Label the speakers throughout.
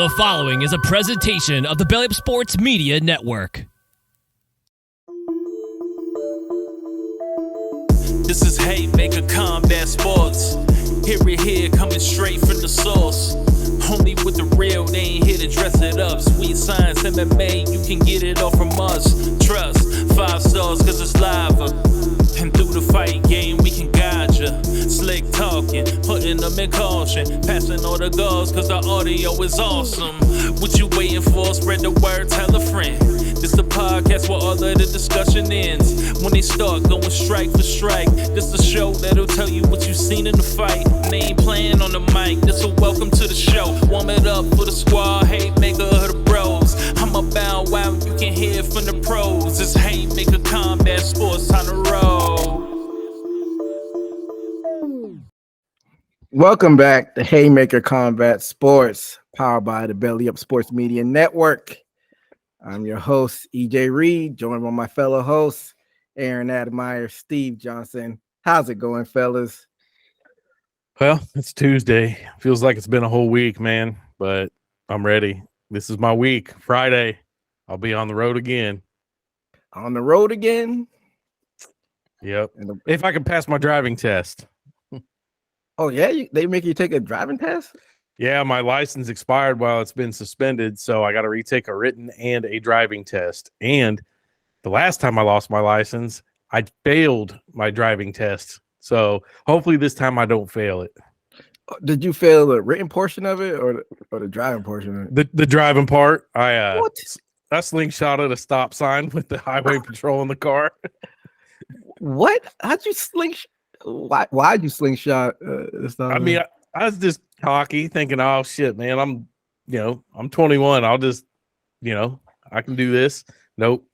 Speaker 1: The following is a presentation of the Belly Up Sports Media Network.
Speaker 2: This is Haymaker Combat Sports. Here, coming straight from the source. Only with the real, they ain't here to dress it up. Sweet science, MMA, you can get it all from us. Trust, 5 stars cause it's live. And through the fight game, we can guide ya. Slick talking, putting them in caution. Passing all the guards cause the audio is awesome. What you waiting for? Spread the word, tell a friend. This the podcast where all of the discussion ends. When they start going strike for strike, this the show that'll tell you what you seen in the fight. They ain't playing on the mic, this a welcome to the show. Warm it up for the squad, Haymaker of the bros. I'm a bow wow, you can hear it from the pros. It's Haymaker Combat Sports, time to roll.
Speaker 3: Welcome back to Haymaker Combat Sports, powered by the Belly Up Sports Media Network. I'm your host, EJ Reed, joined by my fellow hosts, Aaron Admire, Steve Johnson. How's it going, fellas?
Speaker 4: Well, it's Tuesday. Feels like it's been a whole week, man, but I'm ready. This is my week. Friday, I'll be on the road again.
Speaker 3: On the road again?
Speaker 4: Yep. If I can pass my driving test.
Speaker 3: Oh, yeah? They make you take a driving test?
Speaker 4: Yeah, my license expired while it's been suspended, so I got to retake a written and a driving test. And the last time I lost my license, I failed my driving test. So hopefully this time I don't fail it.
Speaker 3: Did you fail the written portion of it or the driving portion of it?
Speaker 4: The driving part, I
Speaker 3: What?
Speaker 4: slingshotted a stop sign with the highway patrol in the car.
Speaker 3: What? How'd you slingshot? Why'd you slingshot?
Speaker 4: I mean, I was just cocky, thinking, "Oh shit, man, I'm 21. I'll just, I can do this." Nope.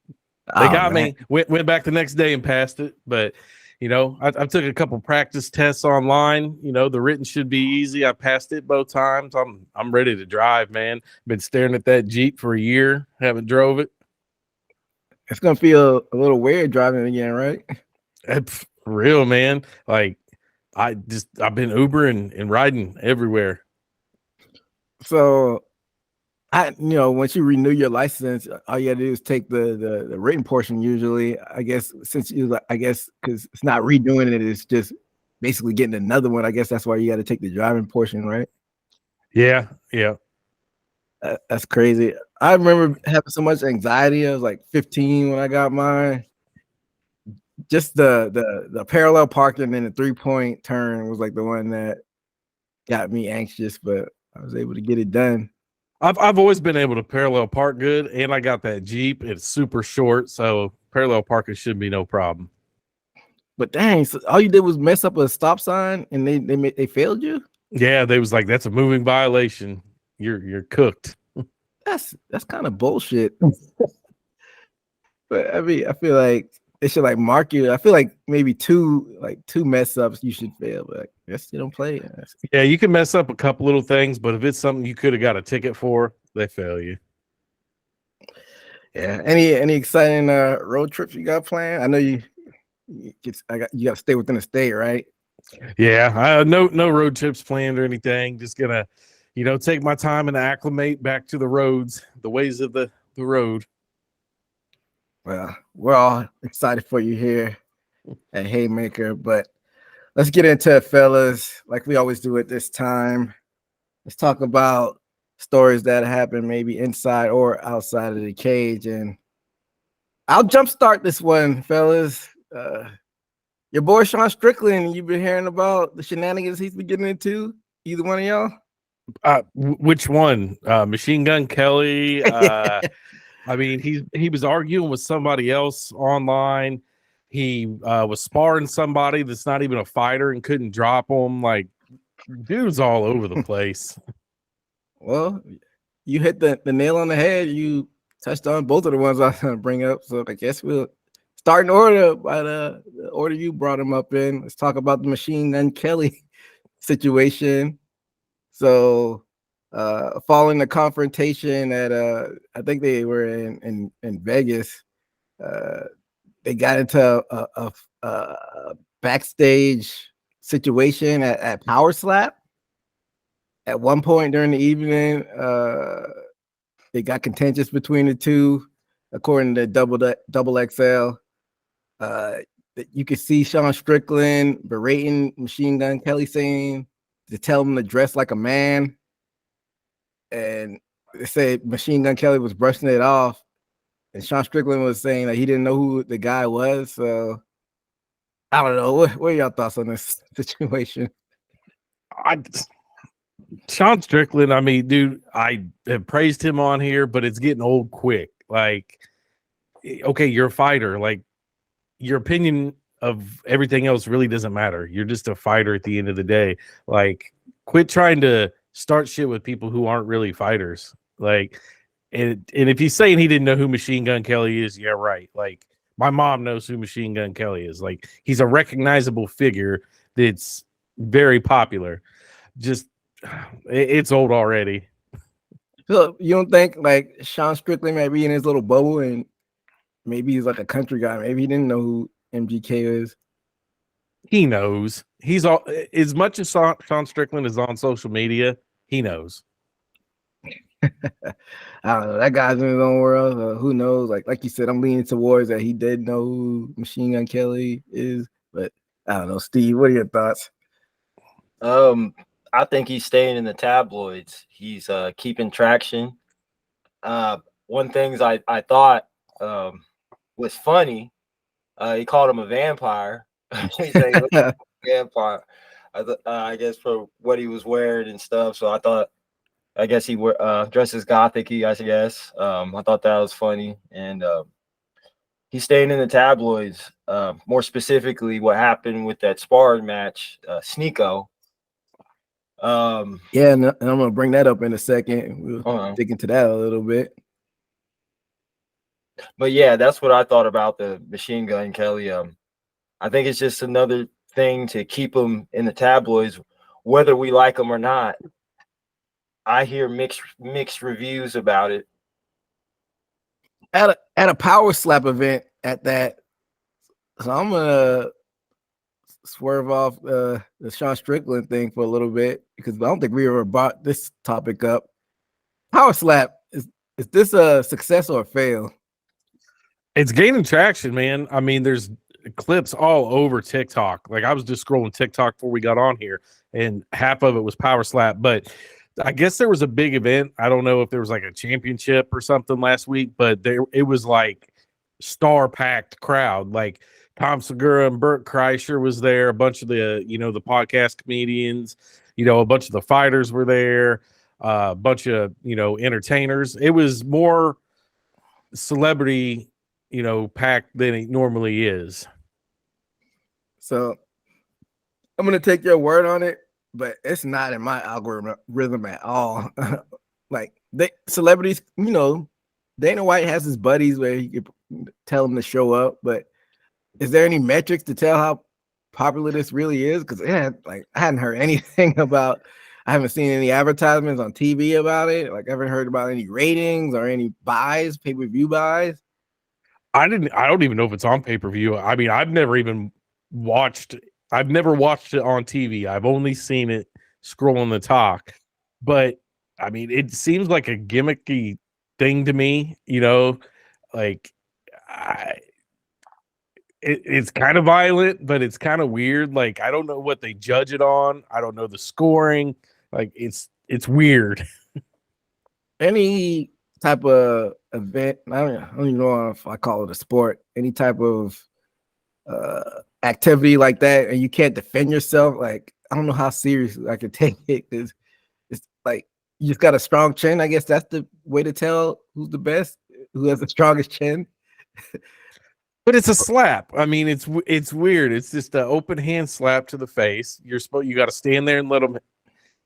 Speaker 4: They got me. Went back the next day and passed it, but I took a couple practice tests online. The written should be easy. I passed it both times. I'm ready to drive, man. Been staring at that Jeep for a year. Haven't drove it.
Speaker 3: It's gonna feel a little weird driving again, right?
Speaker 4: It's real, man. Like I've been Ubering and riding everywhere.
Speaker 3: So once you renew your license, all you gotta do is take the written portion usually. I guess because it's not redoing it, it's just basically getting another one. I guess that's why you got to take the driving portion, right?
Speaker 4: Yeah.
Speaker 3: That's crazy. I remember having so much anxiety. I was like 15 when I got mine. Just the parallel parking and the 3-point turn was like the one that got me anxious, but I was able to get it done.
Speaker 4: I've always been able to parallel park good, and I got that Jeep. It's super short, so parallel parking should be no problem.
Speaker 3: But dang, so all you did was mess up a stop sign, and they failed you?
Speaker 4: Yeah, they was like, "That's a moving violation. You're cooked."
Speaker 3: That's kind of bullshit. But I mean, I feel like they should like mark you. I feel like maybe two mess ups you should fail, but I guess you don't play.
Speaker 4: Yeah, you can mess up a couple little things, but if it's something you could have got a ticket for, they fail you.
Speaker 3: Yeah. Any exciting road trips you got planned? I know you got to stay within the state, right?
Speaker 4: Yeah, no road trips planned or anything. Just gonna, take my time and acclimate back to the roads, the ways of the road.
Speaker 3: Well, we're all excited for you here at Haymaker, but let's get into it, fellas, like we always do at this time. Let's talk about stories that happen maybe inside or outside of the cage. And I'll jumpstart this one, fellas. Your boy Sean Strickland, you've been hearing about the shenanigans he's been getting into? Either one of y'all?
Speaker 4: Which one? Machine Gun Kelly? I mean, he was arguing with somebody else online. He was sparring somebody that's not even a fighter and couldn't drop him. Like, dude's all over the place.
Speaker 3: Well, you hit the nail on the head. You touched on both of the ones I was going to bring up. So I guess we'll start in order by the order you brought him up in. Let's talk about the Machine Gun Kelly situation. So following the confrontation at I think they were in Vegas, they got into a backstage situation at Power Slap, at one point during the evening, it got contentious between the two, according to Double XL. You could see Sean Strickland berating Machine Gun Kelly, saying to tell him to dress like a man. And they said Machine Gun Kelly was brushing it off, and Sean Strickland was saying that he didn't know who the guy was. So I don't know. What are your thoughts on this situation?
Speaker 4: Sean Strickland, I mean, dude, I have praised him on here, but it's getting old quick. Like, okay, you're a fighter. Like, your opinion of everything else really doesn't matter. You're just a fighter at the end of the day. Like, quit trying to start shit with people who aren't really fighters. Like, and if he's saying he didn't know who Machine Gun Kelly is, yeah, right. Like, my mom knows who Machine Gun Kelly is. Like, he's a recognizable figure that's very popular. Just, it's old already.
Speaker 3: So you don't think like Sean Strickland might be in his little bubble, and maybe he's like a country guy. Maybe he didn't know who MGK is.
Speaker 4: He knows. He's all as much as Sean Strickland is on social media. He knows.
Speaker 3: I don't know. That guy's in his own world. Who knows? Like you said, I'm leaning towards that he did know who Machine Gun Kelly is, but I don't know. Steve, what are your thoughts?
Speaker 5: I think he's staying in the tabloids. He's keeping traction. One things I thought was funny. He called him a vampire. He said he looked like a vampire. I guess for what he was wearing and stuff. So I guess he dresses gothic-y, I guess. I thought that was funny. And he's staying in the tabloids. More specifically, what happened with that sparring match, Sneeko.
Speaker 3: Yeah, and I'm gonna bring that up in a second. We'll dig into that a little bit.
Speaker 5: But yeah, that's what I thought about the Machine Gun Kelly. I think it's just another thing to keep him in the tabloids, whether we like him or not. I hear mixed reviews about it.
Speaker 3: At a power slap event at that, so I'm gonna swerve off the Sean Strickland thing for a little bit, because I don't think we ever brought this topic up. Power slap, is this a success or a fail?
Speaker 4: It's gaining traction, man. I mean, there's clips all over TikTok. Like, I was just scrolling TikTok before we got on here, and half of it was power slap. But I guess there was a big event. I don't know if there was like a championship or something last week, but it was like star-packed crowd. Like, Tom Segura and Burt Kreischer was there. A bunch of the podcast comedians, a bunch of the fighters were there. A bunch of, entertainers. It was more celebrity, packed than it normally is.
Speaker 3: So I'm going to take your word on it, but it's not in my algorithm at all. Like, celebrities, Dana White has his buddies where he could tell them to show up, but is there any metrics to tell how popular this really is? Because I hadn't heard anything about. I haven't seen any advertisements on TV about it. Like, I haven't heard about any ratings or any buys, pay-per-view buys.
Speaker 4: I don't even know if it's on pay-per-view. I mean, I've never watched it on TV. I've only seen it scrolling the talk. But I mean, it seems like a gimmicky thing to me, like it's kind of violent, but it's kind of weird. Like, I don't know what they judge it on. I don't know the scoring. Like, it's weird.
Speaker 3: Any type of event, I don't even know if I call it a sport, any type of activity like that, and you can't defend yourself, like, I don't know how serious I could take it, because it's like you just got a strong chin. I guess that's the way to tell who's the best, who has the strongest chin.
Speaker 4: But it's a slap. I mean, it's weird. It's just an open hand slap to the face. You got to stand there and let them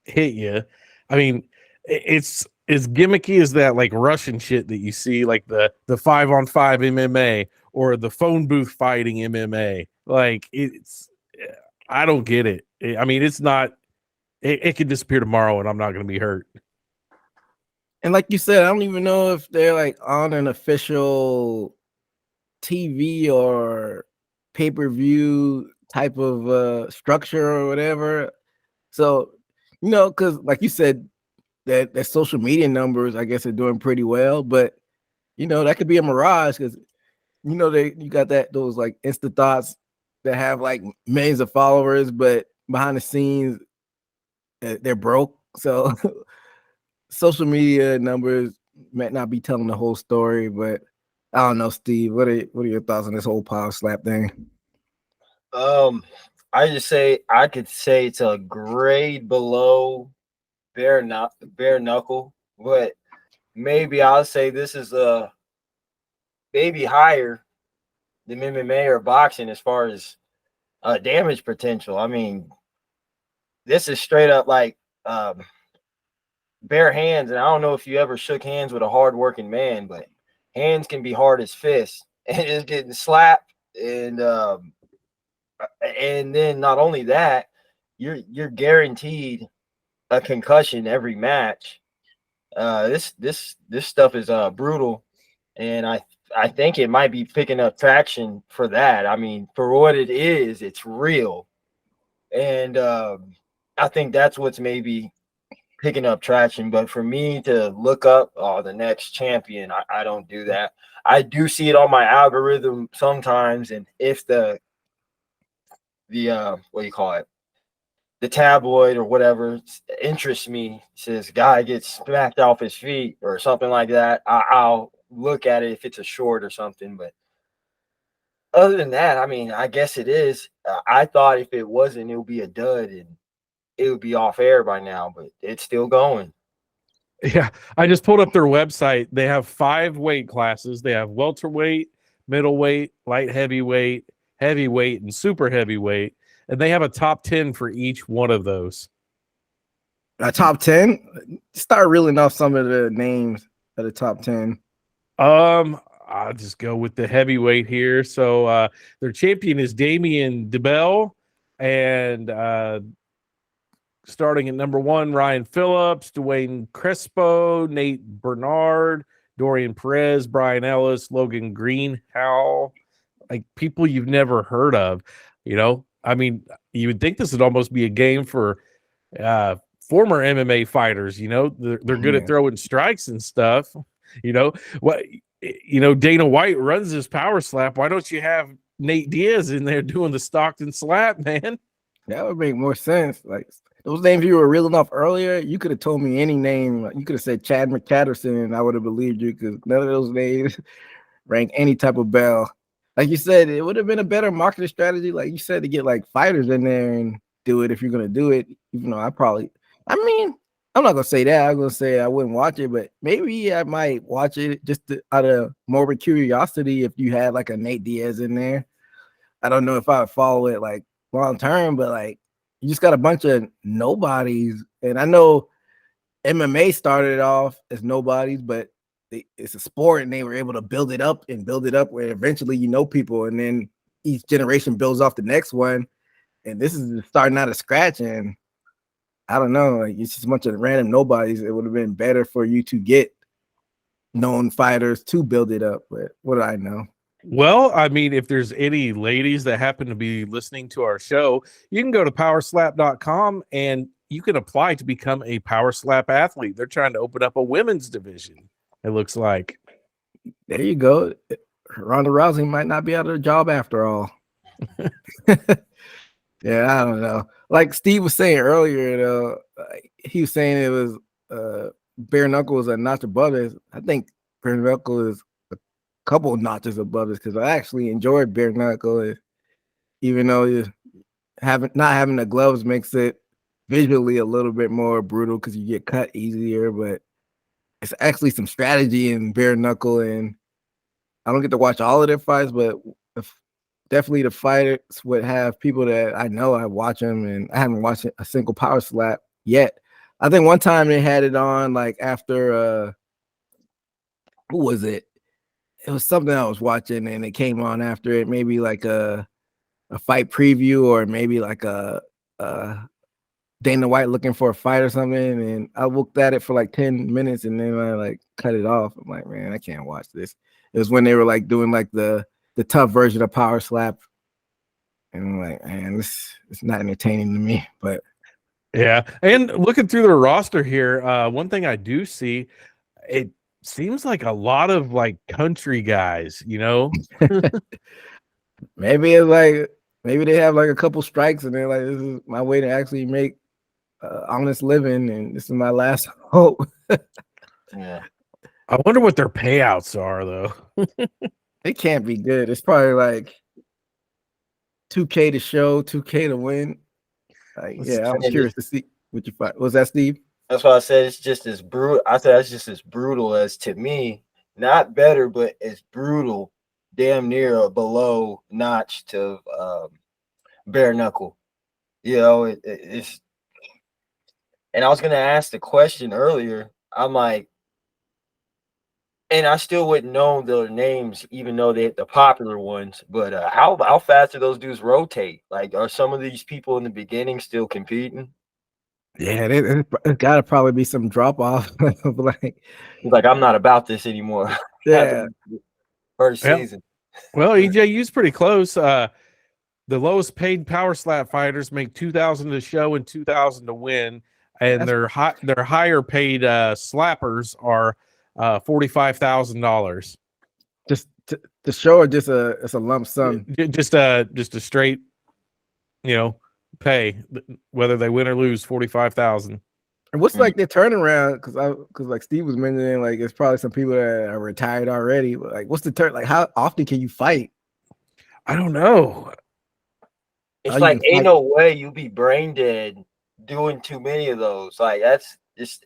Speaker 4: hit you. I mean, it's as gimmicky as that, like, Russian shit that you see, like the 5-on-5 MMA or the phone booth fighting MMA. Like, I don't get it. I mean, it's not. It could disappear tomorrow, and I'm not going to be hurt.
Speaker 3: And like you said, I don't even know if they're like on an official TV or pay-per-view type of structure or whatever. So, because like you said, that social media numbers, I guess, are doing pretty well, but that could be a mirage because you got those like Insta thoughts that have like millions of followers, but behind the scenes they're broke. So social media numbers might not be telling the whole story, but I don't know, Steve. What are your thoughts on this whole power slap thing?
Speaker 5: I could say it's a grade below bare knuckle, but maybe I'll say this is maybe higher than MMA or boxing as far as damage potential. I mean, this is straight up like bare hands, and I don't know if you ever shook hands with a hard-working man, but hands can be hard as fists, and it's getting slapped, and then not only that, you're guaranteed a concussion every match. This stuff is brutal, and I think it might be picking up traction for that. I mean, for what it is, it's real, and I think that's what's maybe picking up traction. But for me to look up the next champion, I don't do that. I do see it on my algorithm sometimes, and if the what do you call it, the tabloid or whatever interests me, says guy gets smacked off his feet or something like that, I'll look at it if it's a short or something. But other than that, I mean, I guess it is. I thought if it wasn't, it would be a dud and it would be off air by now, but it's still going.
Speaker 4: Yeah, I just pulled up their website. They have 5 weight classes. They have welterweight, middleweight, light heavyweight, heavyweight, and super heavyweight. And they have a top 10 for each one of those.
Speaker 3: A top 10? Start reeling off some of the names of the top 10.
Speaker 4: I'll just go with the heavyweight here. So their champion is Damian DeBell, and starting at number 1, Ryan Phillips, Dwayne Crespo, Nate Bernard, Dorian Perez, Brian Ellis, Logan Greenhow, like people you've never heard of. I mean, you would think this would almost be a game for former MMA fighters. They're good at throwing strikes and stuff. Dana White runs this power slap. Why don't you have Nate Diaz in there doing the Stockton slap, man?
Speaker 3: That would make more sense. Like those names you were reeling off earlier, you could have told me any name. You could have said Chad McCatterson, and I would have believed you because none of those names rank any type of bell. Like you said, it would have been a better marketing strategy, like you said, to get like fighters in there and do it if you're gonna do it. Even though I'm not gonna say that. I'm gonna say I wouldn't watch it, but maybe I might watch it just out of morbid curiosity if you had like a Nate Diaz in there. I don't know if I would follow it like long term, but like you just got a bunch of nobodies, and I know MMA started off as nobodies, but it's a sport, and they were able to build it up where eventually people, and then each generation builds off the next one, and this is starting out of scratch. And I don't know, like it's just a bunch of random nobodies. It would have been better for you to get known fighters to build it up, but what do I know?
Speaker 4: Well, I mean, if there's any ladies that happen to be listening to our show, you can go to powerslap.com and you can apply to become a power slap athlete. They're trying to open up a women's division. It looks like.
Speaker 3: There you go. Ronda Rousey might not be out of a job after all. Yeah, I don't know. Like Steve was saying earlier, he was saying it was bare knuckle was a notch above it. I think bare knuckle is a couple notches above it because I actually enjoyed bare knuckle, even though not having the gloves makes it visually a little bit more brutal because you get cut easier, but it's actually some strategy in bare knuckle, and I don't get to watch all of their fights, but definitely the fighters would have people that I know. I watch them, and I haven't watched a single power slap yet. I think one time they had it on like after who was it? It was something I was watching, and it came on after it, maybe like a fight preview or maybe like a Dana White looking for a fight or something, and I looked at it for like 10 minutes and then I like cut it off. I'm like, man, I can't watch this. It was when they were like doing like the tough version of power slap, and I'm like, man, it's not entertaining to me. But
Speaker 4: Yeah, and looking through their roster here, one thing I do see, it seems like a lot of like country guys, you know.
Speaker 3: Maybe it's like maybe they have like a couple strikes and they're like, this is my way to actually make honest living, and this is my last hope.
Speaker 5: Yeah.
Speaker 4: I wonder what their payouts are though.
Speaker 3: It can't be good. It's probably like 2K to show, 2K to win. Like, yeah, I'm curious to see what you find. Was that Steve?
Speaker 5: That's why I said it's just as brutal. I said it's just as brutal as, to me, not better, but as brutal, damn near a below notch to bare knuckle. You know, it's. And I was gonna ask the question earlier. I'm like, and I still wouldn't know their names, even though they're the popular ones. But how fast do those dudes rotate? Like, are some of these people in the beginning still competing?
Speaker 3: Yeah, there's got to probably be some drop off. Like,
Speaker 5: He's like, I'm not about this anymore.
Speaker 3: yeah,
Speaker 5: First
Speaker 4: Yeah.
Speaker 5: season.
Speaker 4: Well, EJU's pretty close. The lowest paid power slap fighters make 2,000 to show and 2,000 to win, and their higher paid slappers are $45,000.
Speaker 3: just to show, or just it's a lump sum.
Speaker 4: Just a straight, pay, whether they win or lose, 45,000.
Speaker 3: And what's like the turnaround? Because like Steve was mentioning, like it's probably some people that are retired already. But like, what's the turn? Like, how often can you fight?
Speaker 4: I don't know.
Speaker 5: It's like ain't no way you be brain dead doing too many of those. Like that's just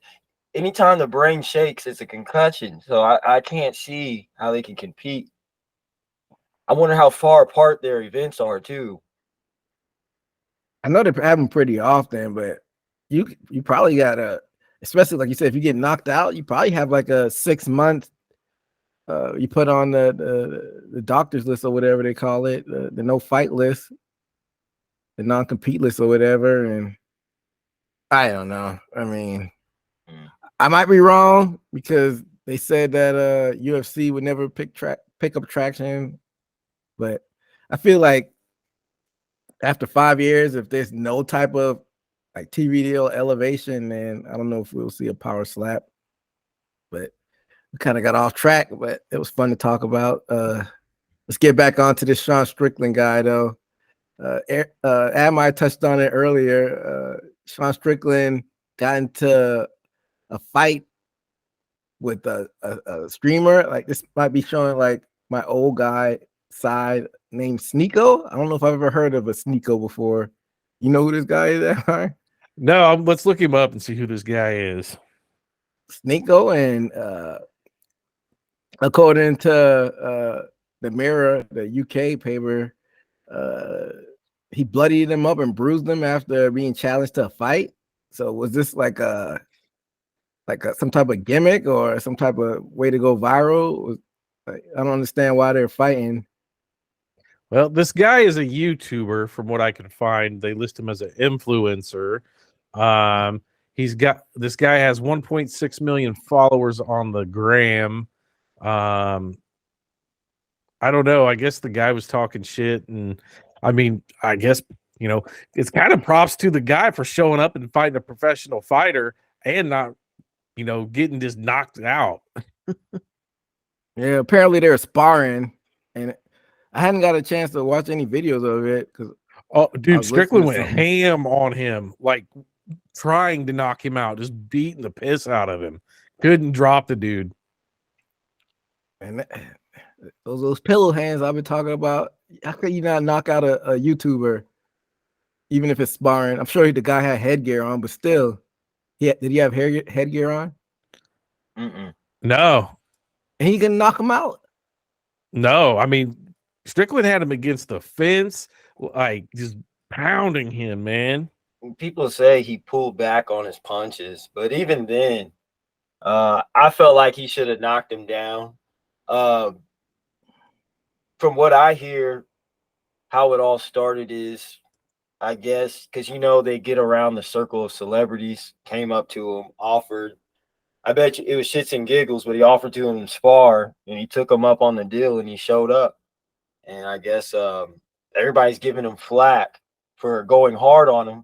Speaker 5: anytime the brain shakes, it's a concussion. So I can't see how they can compete. I wonder how far apart their events are too.
Speaker 3: I know they have them pretty often, but you probably got especially like you said, if you get knocked out, you probably have like a 6 month. You put on the doctor's list or whatever they call it, the no fight list, the non-compete list or whatever. And I don't know. I mean, I might be wrong because they said that UFC would never pick up traction, but I feel like after 5 years, if there's no type of like TV deal elevation, then I don't know if we'll see a power slap. But we kind of got off track, but it was fun to talk about. Let's get back onto this Sean Strickland guy, though. Admire touched on it earlier. Sean Strickland got into a fight with a streamer. Like, this might be showing like my old guy side named Sneeko. I don't know if I've ever heard of a Sneeko before. You know who this guy is?
Speaker 4: No, let's look him up and see who this guy is.
Speaker 3: Sneeko, and according to the Mirror, the UK paper, he bloodied him up and bruised him after being challenged to a fight. So was this like some type of gimmick or some type of way to go viral? I don't understand why they're fighting.
Speaker 4: Well, this guy is a YouTuber, from what I can find. They list him as an influencer. This guy has 1.6 million followers on the gram. I don't know. I guess the guy was talking shit, and I mean, I guess it's kind of props to the guy for showing up and fighting a professional fighter and not, getting just knocked out.
Speaker 3: Yeah, apparently they're sparring, and I hadn't got a chance to watch any videos of it because
Speaker 4: dude, Strickland went ham on him, like trying to knock him out, just beating the piss out of him. Couldn't drop the dude.
Speaker 3: And those pillow hands I've been talking about. How could you not knock out a YouTuber, even if it's sparring? I'm sure the guy had headgear on, but still, did he have headgear on?
Speaker 4: No.
Speaker 3: And he can knock him out?
Speaker 4: No, I mean, Strickland had him against the fence, like just pounding him, man.
Speaker 5: People say he pulled back on his punches, but even then, I felt like he should have knocked him down. From what I hear, how it all started is, I guess, because they get around the circle of celebrities, came up to him, offered. I bet you it was shits and giggles, but he offered to him spar, and he took him up on the deal, and he showed up. And I guess everybody's giving him flack for going hard on him.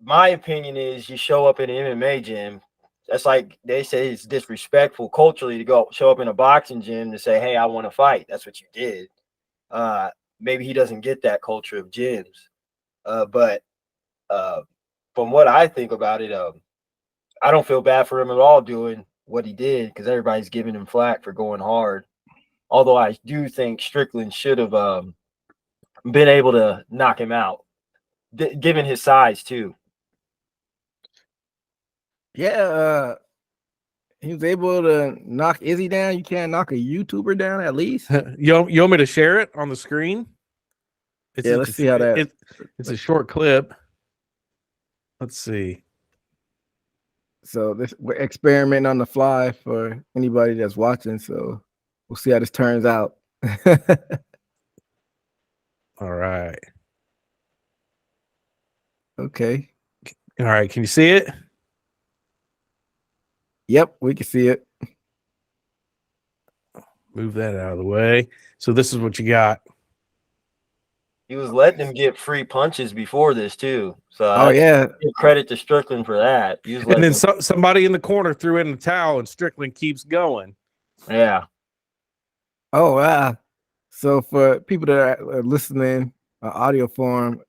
Speaker 5: my opinion is you show up in an MMA gym. That's like they say it's disrespectful culturally to go show up in a boxing gym to say, hey, I want to fight. That's what you did. Maybe he doesn't get that culture of gyms. But from what I think about it, I don't feel bad for him at all doing what he did because everybody's giving him flack for going hard. Although I do think Strickland should have been able to knock him out, given his size too.
Speaker 3: Yeah, he was able to knock Izzy down. You can't knock a YouTuber down at least.
Speaker 4: You want me to share it on the screen?
Speaker 3: Let's see how that.
Speaker 4: It's a short clip. Let's see.
Speaker 3: So we're experimenting on the fly for anybody that's watching. So we'll see how this turns out.
Speaker 4: All right.
Speaker 3: Okay.
Speaker 4: All right. Can you see it?
Speaker 3: Yep, we can see it.
Speaker 4: Move that out of the way. So this is what you got.
Speaker 5: He was letting him get free punches before this too. So
Speaker 3: yeah,
Speaker 5: give credit to Strickland for that.
Speaker 4: And then somebody in the corner threw in the towel, and Strickland keeps going.
Speaker 5: Yeah.
Speaker 3: Oh wow. So for people that are listening, audio form,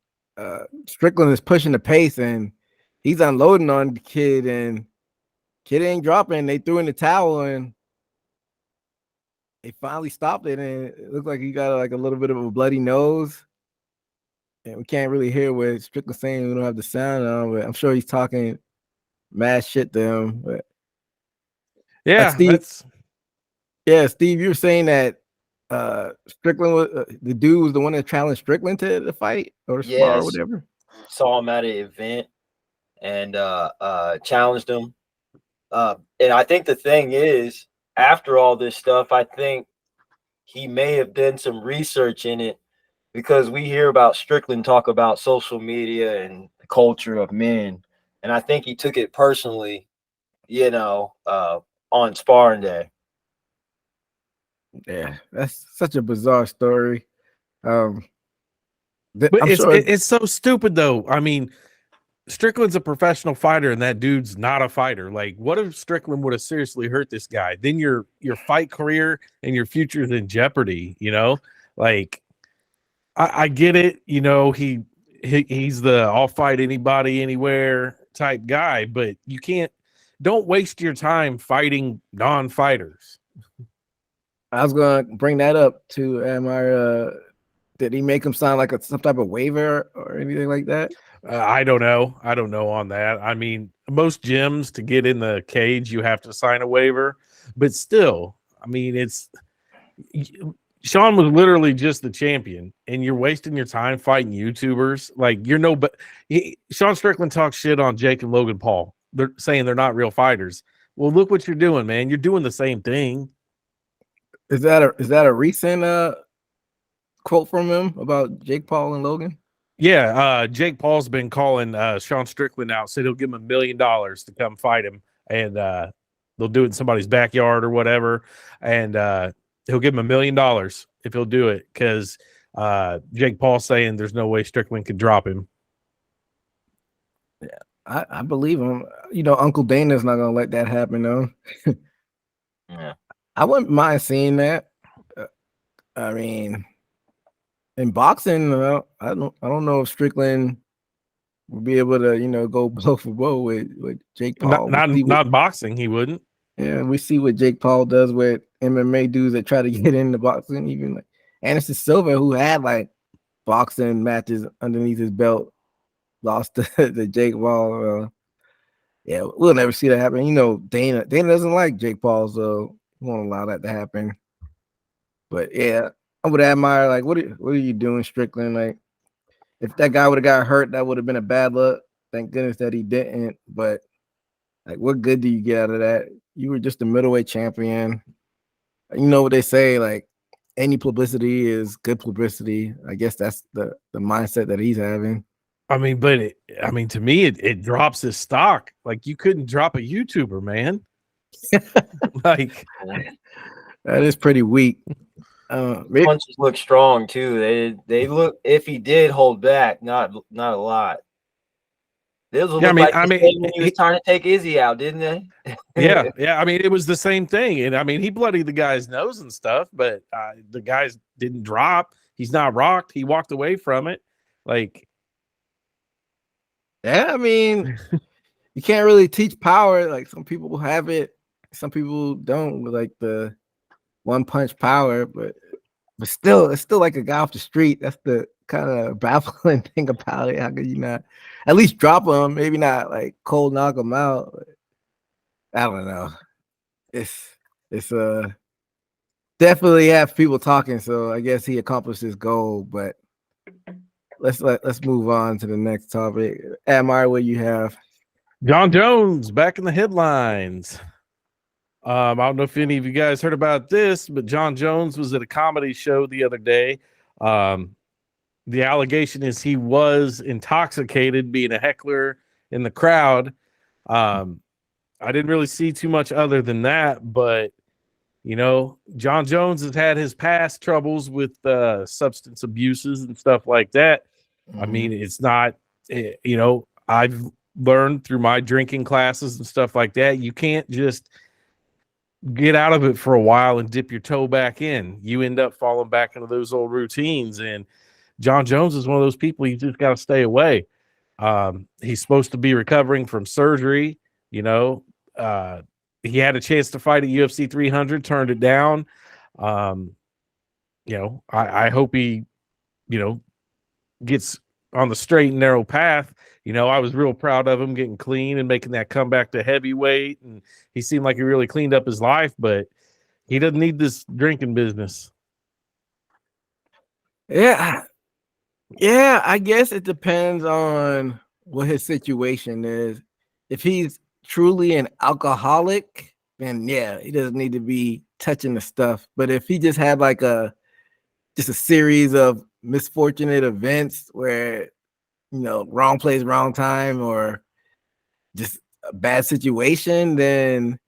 Speaker 3: Strickland is pushing the pace, and he's unloading on the kid, and kid ain't dropping. They threw in the towel, and they finally stopped it, and it looked like he got like a little bit of a bloody nose. And we can't really hear what Strickland's saying. We don't have the sound on, but I'm sure he's talking mad shit to him. But
Speaker 4: yeah,
Speaker 3: Steve, you were saying that Strickland was the dude was the one that challenged Strickland to the fight or spar or whatever.
Speaker 5: Saw him at an event and challenged him. And I think the thing is, after all this stuff, I think he may have done some research in it because we hear about Strickland talk about social media and the culture of men. And I think he took it personally, on sparring day.
Speaker 3: Yeah, that's such a bizarre story.
Speaker 4: But it's so stupid though. I mean, Strickland's a professional fighter and that dude's not a fighter. Like, what if Strickland would have seriously hurt this guy? Then your fight career and your future is in jeopardy, Like, I get it, he's the I'll fight anybody anywhere type guy, but don't waste your time fighting non-fighters.
Speaker 3: I was gonna bring that up too. Did he make him sign like some type of waiver or anything like that?
Speaker 4: I don't know on that. I mean, most gyms to get in the cage, you have to sign a waiver, but still, I mean, Sean was literally just the champion, and you're wasting your time fighting YouTubers. Like, Sean Strickland talks shit on Jake and Logan Paul. They're saying they're not real fighters. Well, look what you're doing, man. You're doing the same thing.
Speaker 3: Is that a recent quote from him about Jake Paul and Logan?
Speaker 4: Yeah, Jake Paul's been calling Sean Strickland out, said he'll give him $1 million to come fight him, and they'll do it in somebody's backyard or whatever, and he'll give him $1 million if he'll do it, because Jake Paul's saying there's no way Strickland could drop him.
Speaker 3: Yeah, I believe him. Uncle Dana's not gonna let that happen though.
Speaker 5: Yeah,
Speaker 3: I wouldn't mind seeing that. I mean, in boxing, I don't know if Strickland will be able to, go blow for blow with Jake Paul.
Speaker 4: Not boxing, he wouldn't.
Speaker 3: Yeah, we see what Jake Paul does with MMA dudes that try to get into boxing. Even like Anderson Silva, who had like boxing matches underneath his belt, lost to Jake Paul. Yeah, we'll never see that happen. Dana doesn't like Jake Paul, so he won't allow that to happen. But yeah, I would admire, like, what are you doing, Strickland? Like, if that guy would have got hurt, that would have been a bad luck. Thank goodness that he didn't. But like, what good do you get out of that? You were just a middleweight champion. You know what they say, like, any publicity is good publicity. I guess that's the mindset that he's having.
Speaker 4: I mean, but to me, it drops his stock. Like, you couldn't drop a YouTuber, man. Like,
Speaker 3: that is pretty weak.
Speaker 5: Punches look strong too. They look, if he did hold back, not a lot. Those
Speaker 4: Yeah,
Speaker 5: look like the same when he was trying to take Izzy out, didn't they?
Speaker 4: yeah. I mean, it was the same thing, and I mean, he bloodied the guy's nose and stuff, but the guys didn't drop. He's not rocked. He walked away from it. Like,
Speaker 3: yeah, I mean, you can't really teach power. Like some people have it, some people don't with like the one punch power, but still, it's still like a guy off the street. That's the kind of baffling thing about it. How could you not at least drop him? Maybe not like cold knock him out. I don't know. It's definitely have people talking. So I guess he accomplished his goal. But let's move on to the next topic. Admire what you have.
Speaker 4: John Jones back in the headlines. I don't know if any of you guys heard about this, but John Jones was at a comedy show the other day. The allegation is he was intoxicated, being a heckler in the crowd. I didn't really see too much other than that, but you know, John Jones has had his past troubles with substance abuses and stuff like that. I mean, it's not, you know, I've learned through my drinking classes and stuff like that, you can't just get out of it for a while and dip your toe back in. You end up falling back into those old routines. And John Jones is one of those people you just got to stay away. He's supposed to be recovering from surgery. You know, he had a chance to fight at UFC 300, turned it down. You know, I hope he, you know, gets on the straight and narrow path. You know, I was real proud of him getting clean and making that comeback to heavyweight. And he seemed like he really cleaned up his life, but he doesn't need this drinking business.
Speaker 3: Yeah. Yeah, I guess it depends on what his situation is. If he's truly an alcoholic, then yeah, he doesn't need to be touching the stuff. But if he just had like just a series of misfortunate events where, you know, wrong place, wrong time, or just a bad situation, then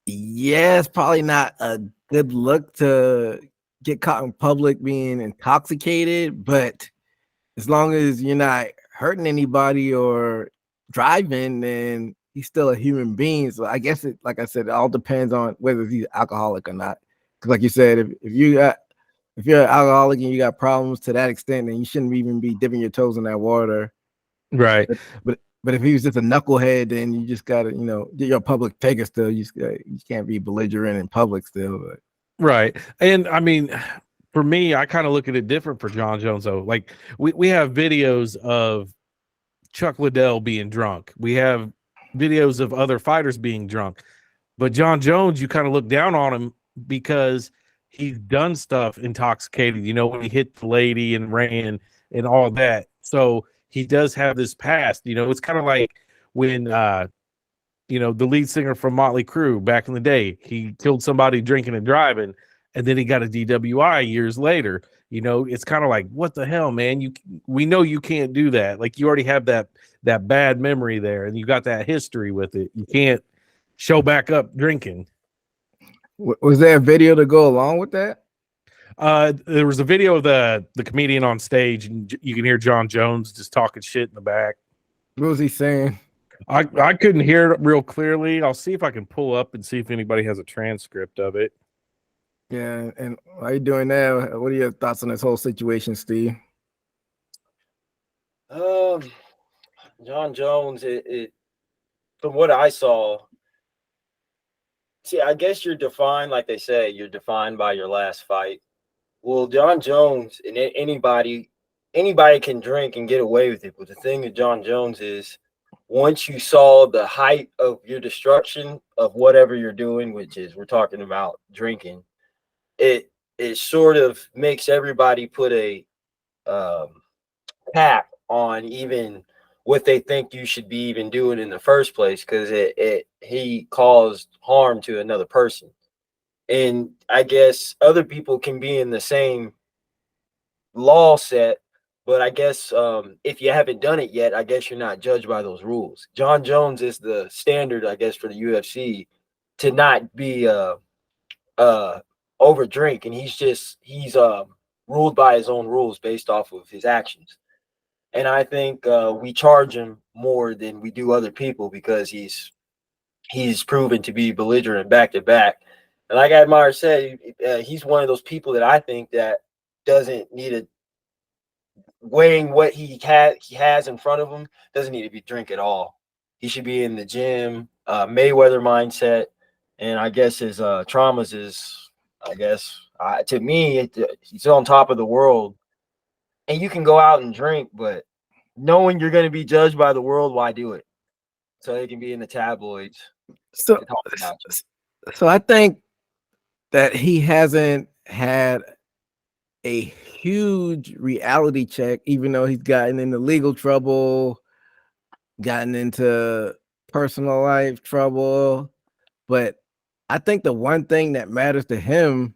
Speaker 3: yeah, it's probably not a good look to get caught in public being intoxicated. But as long as you're not hurting anybody or driving, then he's still a human being. So I guess it, like I said, it all depends on whether he's alcoholic or not. Because like you said, if you're an alcoholic and you got problems to that extent, then you shouldn't even be dipping your toes in that water.
Speaker 4: Right.
Speaker 3: But if he was just a knucklehead, then you just gotta, you know, get your public figure still. You can't be belligerent in public still. But.
Speaker 4: Right. And I mean, for me, I kind of look at it different for John Jones, though. Like we have videos of Chuck Liddell being drunk. We have videos of other fighters being drunk. But John Jones, you kind of look down on him because he's done stuff intoxicated, you know, when he hit the lady and ran and all that. So he does have this past, you know. It's kind of like when you know, the lead singer from Motley Crue back in the day, he killed somebody drinking and driving, and then he got a DWI years later. You know, it's kind of like, what the hell, man? We know you can't do that. Like, you already have that bad memory there, and you got that history with it. You can't show back up drinking.
Speaker 3: Was there a video to go along with that?
Speaker 4: There was a video of the comedian on stage, and you can hear John Jones just talking shit in the back.
Speaker 3: What was he saying?
Speaker 4: I couldn't hear it real clearly. I'll see if I can pull up and see if anybody has a transcript of it.
Speaker 3: Yeah, and while you're doing that, what are your thoughts on this whole situation, Steve?
Speaker 5: John Jones, it from what I saw, see, I guess you're defined, like they say, you're defined by your last fight. Well, John Jones and anybody can drink and get away with it. But the thing with John Jones is, once you saw the height of your destruction of whatever you're doing, which is we're talking about drinking, it sort of makes everybody put a cap on even what they think you should be even doing in the first place, because he caused harm to another person. And I guess other people can be in the same law set, but I guess if you haven't done it yet, I guess you're not judged by those rules. John Jones is the standard, I guess, for the UFC to not be over drink, and he's ruled by his own rules based off of his actions. And I think we charge him more than we do other people because he's proven to be belligerent back to back. And like Admire said, he's one of those people that I think that doesn't need a weighing what he has in front of him, doesn't need to be drink at all. He should be in the gym, Mayweather mindset, and I guess his traumas is, I guess, to me, he's on top of the world. And you can go out and drink, but knowing you're going to be judged by the world, why do it? So they can be in the tabloids.
Speaker 3: So I think that he hasn't had a huge reality check, even though he's gotten into legal trouble, gotten into personal life trouble. But I think the one thing that matters to him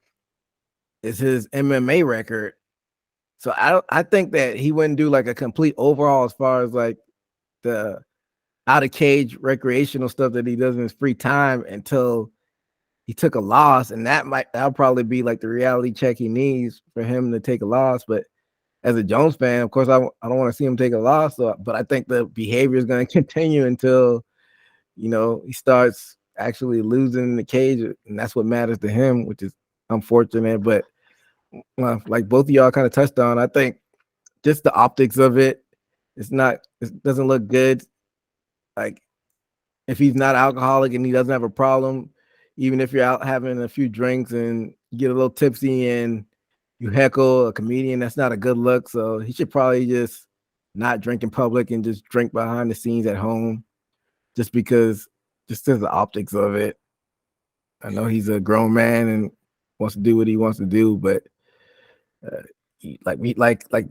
Speaker 3: is his MMA record. So I think that he wouldn't do like a complete overhaul as far as like the out of cage recreational stuff that he does in his free time until he took a loss, and that'll probably be like the reality check he needs for him to take a loss. But as a Jones fan, of course, I don't want to see him take a loss. But I think the behavior is going to continue until he starts actually losing in the cage, and that's what matters to him, which is unfortunate. But like both of y'all kind of touched on, I think just the optics of it doesn't look good. Like if he's not alcoholic and he doesn't have a problem, even if you're out having a few drinks and you get a little tipsy and you heckle a comedian, that's not a good look. So he should probably just not drink in public and just drink behind the scenes at home, just because the optics of it. I know he's a grown man and wants to do what he wants to do, but like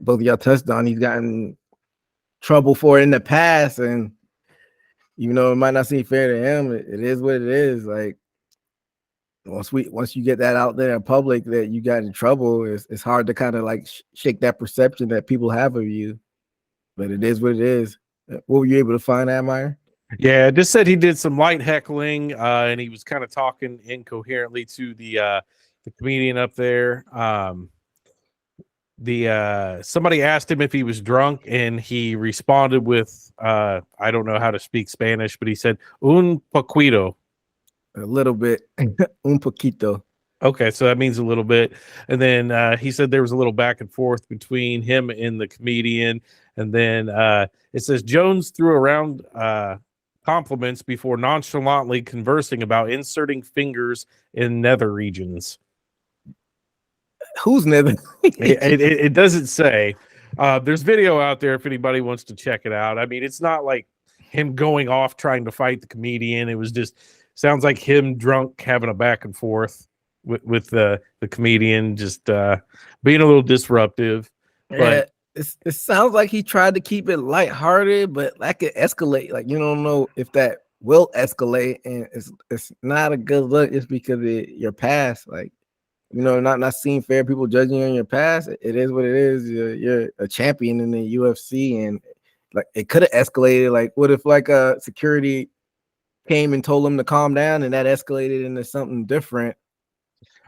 Speaker 3: both of y'all touched on, he's gotten trouble for it in the past, and even though it might not seem fair to him, it is what it is. Like once you get that out there in public that you got in trouble, it's hard to kind of like shake that perception that people have of you. But it is what it is. What were you able to find, Admire?
Speaker 4: Yeah, just said he did some light heckling, and he was kind of talking incoherently to the comedian up there. Somebody asked him if he was drunk, and he responded with I don't know how to speak Spanish, but he said un poquito.
Speaker 3: A little bit. Un poquito.
Speaker 4: Okay, so that means a little bit. And then he said there was a little back and forth between him and the comedian. And then it says Jones threw around compliments before nonchalantly conversing about inserting fingers in nether regions.
Speaker 3: Who's nether?
Speaker 4: It doesn't say. There's video out there if anybody wants to check it out. I mean, it's not like him going off trying to fight the comedian. It was just sounds like him drunk having a back and forth with the comedian, just being a little disruptive. But
Speaker 3: it sounds like he tried to keep it lighthearted, but that could escalate. Like you don't know if that will escalate, and it's not a good look just because of your past. Like not seeing fair, people judging you on your past. It is what it is. You're a champion in the UFC, and like it could have escalated. Like what if like a security came and told him to calm down, and that escalated into something different?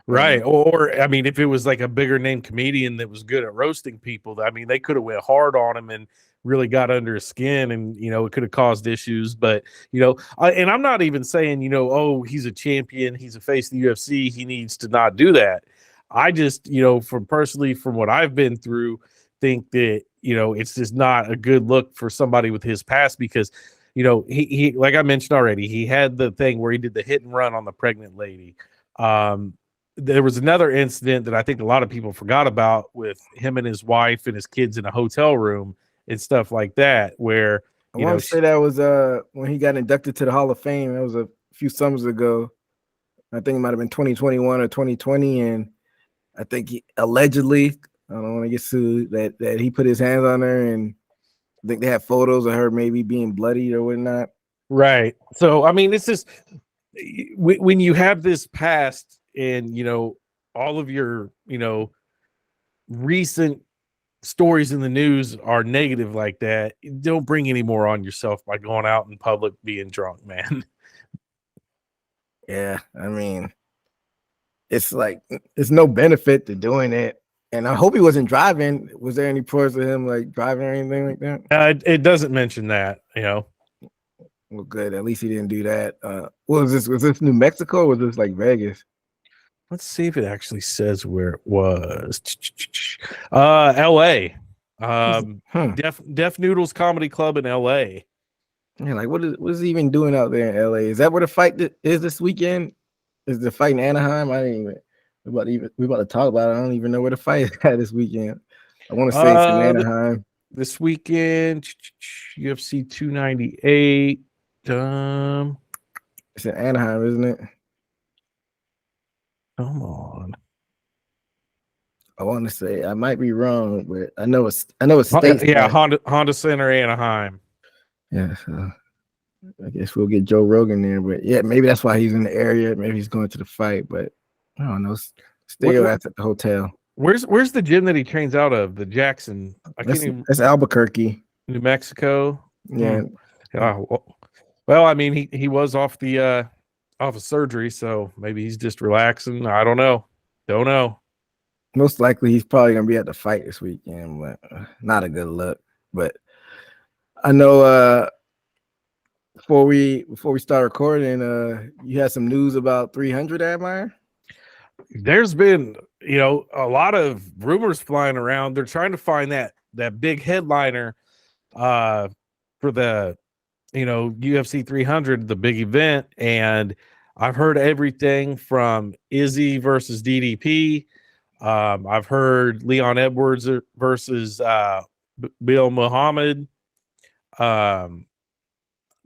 Speaker 4: Right. Or I mean, if it was like a bigger name comedian that was good at roasting people, I mean, they could have went hard on him and really got under his skin, and it could have caused issues. But and I'm not even saying oh, he's a champion, he's a face of the UFC, he needs to not do that. I just from what I've been through, think that it's just not a good look for somebody with his past, because he like I mentioned already, he had the thing where he did the hit and run on the pregnant lady. There was another incident that I think a lot of people forgot about with him and his wife and his kids in a hotel room and stuff like that, where
Speaker 3: I want to say that was when he got inducted to the Hall of Fame. That was a few summers ago. I think it might have been 2021 or 2020, and I think he allegedly, I don't want to get sued, that he put his hands on her, and I think they have photos of her maybe being bloodied or whatnot.
Speaker 4: Right. So I mean, it's just when you have this past, and all of your recent stories in the news are negative like that, don't bring any more on yourself by going out in public being drunk, man.
Speaker 3: Yeah, I mean, it's like there's no benefit to doing it. And I hope he wasn't driving. Was there any reports of him like driving or anything like that?
Speaker 4: It doesn't mention that, you know.
Speaker 3: Well, good. At least he didn't do that. What was this? Was this New Mexico or was this like Vegas?
Speaker 4: Let's see if it actually says where it was. L.A. Deaf Noodles Comedy Club in L.A.
Speaker 3: Yeah, like what is he even doing out there in L.A.? Is that where the fight is this weekend? Is the fight in Anaheim? I didn't even. We about to talk about it. I don't even know where the fight is at this weekend. I want to say it's in Anaheim.
Speaker 4: This weekend, UFC 298.
Speaker 3: It's in Anaheim, isn't it?
Speaker 4: Come on.
Speaker 3: I want to say I might be wrong, but I know it's states.
Speaker 4: Yeah, Honda Center, Anaheim.
Speaker 3: Yeah, so I guess we'll get Joe Rogan there, but yeah, maybe that's why he's in the area. Maybe he's going to the fight, but I don't know. Still at the hotel.
Speaker 4: Where's the gym that he trains out of? The Jackson.
Speaker 3: That's Albuquerque,
Speaker 4: New Mexico.
Speaker 3: Yeah.
Speaker 4: Well, I mean, he was off of surgery, so maybe he's just relaxing. I don't know. Don't know.
Speaker 3: Most likely, he's probably gonna be at the fight this weekend, but not a good look. But I know before we start recording, you had some news about 300, Admire.
Speaker 4: There's been, a lot of rumors flying around. They're trying to find that big headliner for the, UFC 300, the big event. And I've heard everything from Izzy versus DDP. I've heard Leon Edwards versus Bill Muhammad.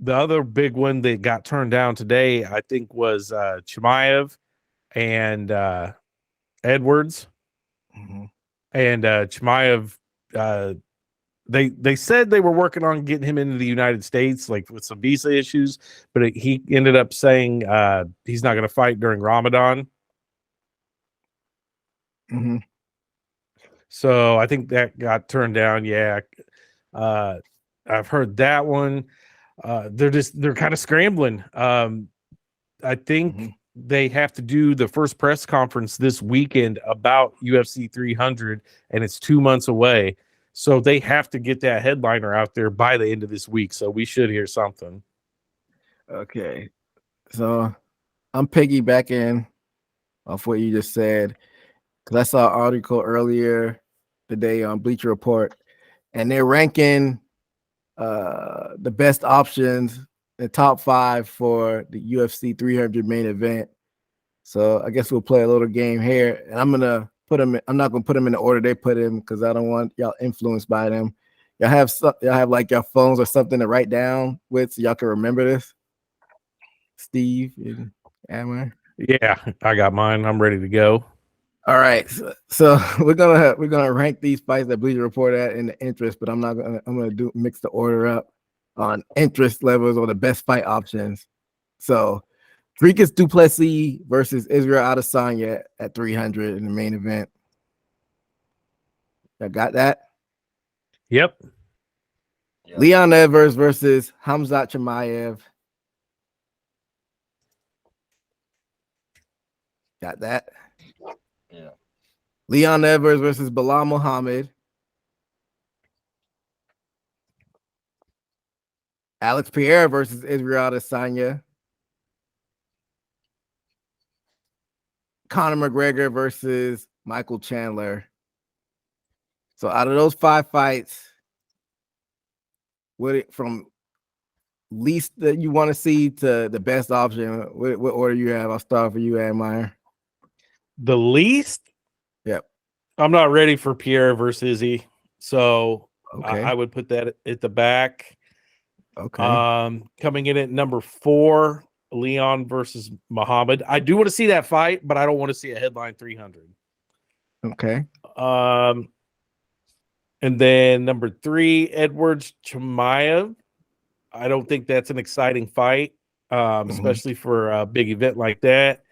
Speaker 4: The other big one that got turned down today, I think, was Chimaev and Edwards.
Speaker 3: Mm-hmm.
Speaker 4: And Chimaev, they said they were working on getting him into the United States, like with some visa issues, but he ended up saying he's not going to fight during Ramadan.
Speaker 3: Mm-hmm.
Speaker 4: So I think that got turned down. Yeah. I've heard that one. They're kind of scrambling. I think they have to do the first press conference this weekend about UFC 300, and it's 2 months away. So they have to get that headliner out there by the end of this week. So we should hear something.
Speaker 3: Okay. So I'm piggybacking off what you just said, because I saw an article earlier today on Bleacher Report, and they're ranking the best options, the top 5 for the UFC 300 main event. So I guess we'll play a little game here, and I'm gonna put them. I'm not gonna put them in the order they put in because I don't want y'all influenced by them. Y'all have like your phones or something to write down with, so y'all can remember this. Steve and Amber.
Speaker 4: Yeah, I got mine. I'm ready to go.
Speaker 3: All right, so we're gonna rank these fights that Bleacher Report at in the interest, but I'm gonna mix the order up on interest levels or the best fight options. So Dricus du Plessis versus Israel Adesanya at 300 in the main event. I got that.
Speaker 4: Yep.
Speaker 3: Leon Edwards versus Khamzat Chimaev. Got that.
Speaker 5: Yeah.
Speaker 3: Leon Edwards versus Bilal Muhammad. Alex Pierre versus Israel Adesanya. Conor McGregor versus Michael Chandler. So out of those 5 fights, from least that you want to see to the best option, what order you have? I'll start for you, Admire.
Speaker 4: The least?
Speaker 3: Yep.
Speaker 4: I'm not ready for Pierre versus Izzy, so
Speaker 3: okay.
Speaker 4: I would put that at the back.
Speaker 3: Okay.
Speaker 4: Coming in at number 4, Leon versus Muhammad. I do want to see that fight, but I don't want to see a headline 300.
Speaker 3: Okay.
Speaker 4: And then number 3, Edwards Chimaev. I don't think that's an exciting fight, especially for a big event like that.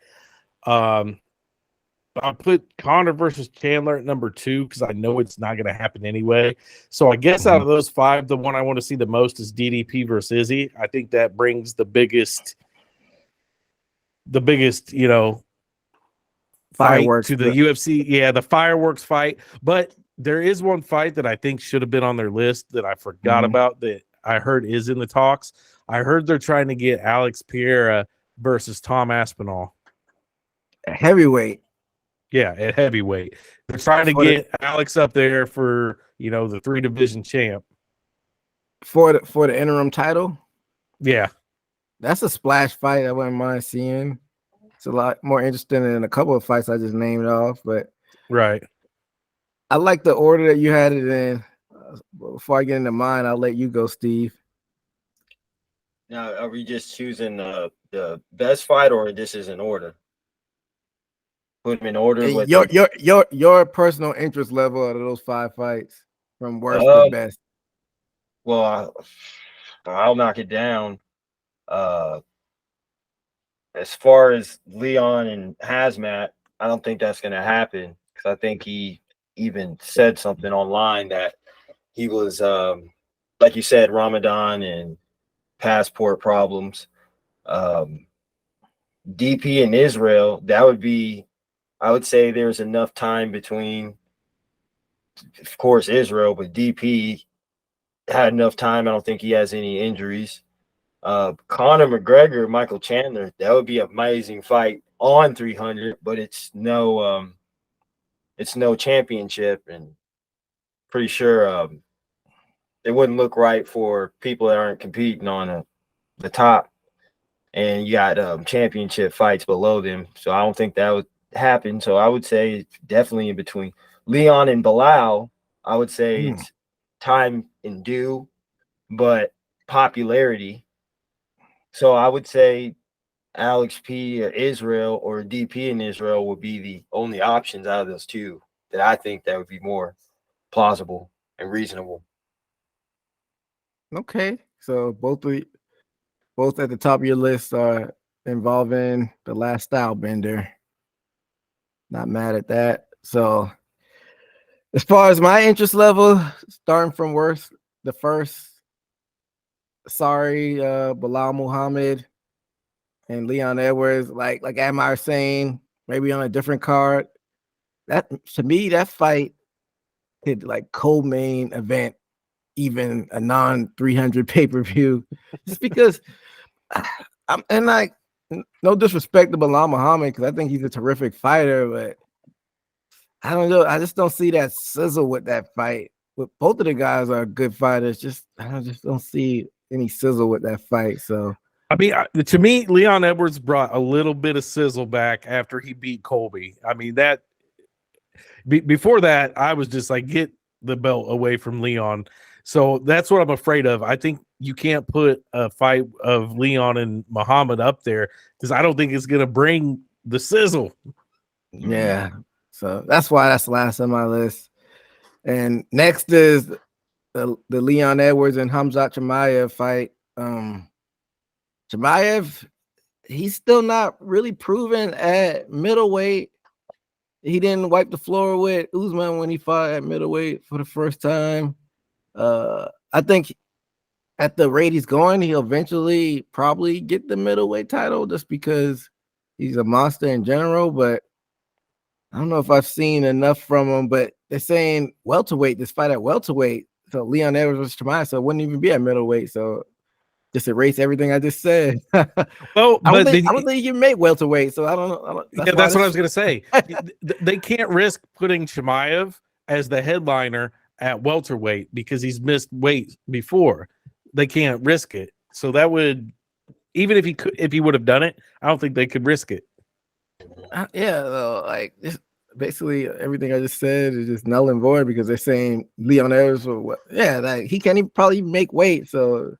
Speaker 4: I'll put Conor versus Chandler at number 2 because I know it's not going to happen anyway. So I guess out of those 5, the one I want to see the most is DDP versus Izzy. I think that brings the biggest, fight
Speaker 3: Fireworks,
Speaker 4: to the UFC. Yeah, the fireworks fight. But there is one fight that I think should have been on their list that I forgot about that I heard is in the talks. I heard they're trying to get Alex Pereira versus Tom Aspinall.
Speaker 3: heavyweight.
Speaker 4: Yeah, at heavyweight. They're trying to get Alex up there for, the 3-division champ.
Speaker 3: For the interim title.
Speaker 4: Yeah.
Speaker 3: That's a splash fight I wouldn't mind seeing. It's a lot more interesting than a couple of fights I just named off, but
Speaker 4: right.
Speaker 3: I like the order that you had it in. Before I get into mine, I'll let you go, Steve.
Speaker 5: Now, are we just choosing the best fight, or this is in order? Put them in order. With
Speaker 3: your personal interest level out of those 5 fights, from worst to best.
Speaker 5: Well, I'll knock it down. As far as Leon and Hazmat, I don't think that's going to happen, because I think he even said something online that he was, like you said, Ramadan and passport problems. DP and Israel, that would be, I would say there's enough time between, of course, Israel, but DP had enough time. I don't think he has any injuries. Conor McGregor, Michael Chandler, that would be an amazing fight on 300, but it's no championship, and pretty sure it wouldn't look right for people that aren't competing on the top, and you got championship fights below them. So I don't think that would happen. So I would say it's definitely in between Leon and Bilal. I would say it's time and due, but popularity. So I would say Alex P or Israel or DP in Israel would be the only options out of those two that I think that would be more plausible and reasonable.
Speaker 3: Okay, so both at the top of your list are involving the last style bender. Not mad at that. So as far as my interest level, starting from worst, the first, Bilal Muhammad and Leon Edwards, like Amar saying, maybe on a different card. That, to me, that fight could co-main event even a non-300 pay-per-view, just because no disrespect to Bilal Muhammad, because I think he's a terrific fighter, but I don't know. I just don't see that sizzle with that fight. But both of the guys are good fighters. I just don't see any sizzle with that fight. So
Speaker 4: I mean, to me, Leon Edwards brought a little bit of sizzle back after he beat Colby. I mean, that before that, I was just like, get the belt away from Leon. So that's what I'm afraid of. I think you can't put a fight of Leon and Muhammad up there, because I don't think it's going to bring the sizzle.
Speaker 3: Yeah. So that's why that's last on my list. And next is the Leon Edwards and Hamzat Chimaev fight. Chimaev, he's still not really proven at middleweight. He didn't wipe the floor with Usman when he fought at middleweight for the first time. I think at the rate he's going, he'll eventually probably get the middleweight title, just because he's a monster in general. But I don't know if I've seen enough from him. But they're saying welterweight, this fight at welterweight. So Leon Edwards versus Chimaev, so it wouldn't even be at middleweight. So just erase everything I just said.
Speaker 4: Well,
Speaker 3: I don't think you can make welterweight, so I don't know.
Speaker 4: That's what I was going to say. They can't risk putting Chimaev as the headliner at welterweight because he's missed weight before. They can't risk it. So that would, even if he would have done it, I don't think they could risk it.
Speaker 3: Basically everything I just said is just null and void, because they're saying Leon Edwards, he can't even probably make weight. So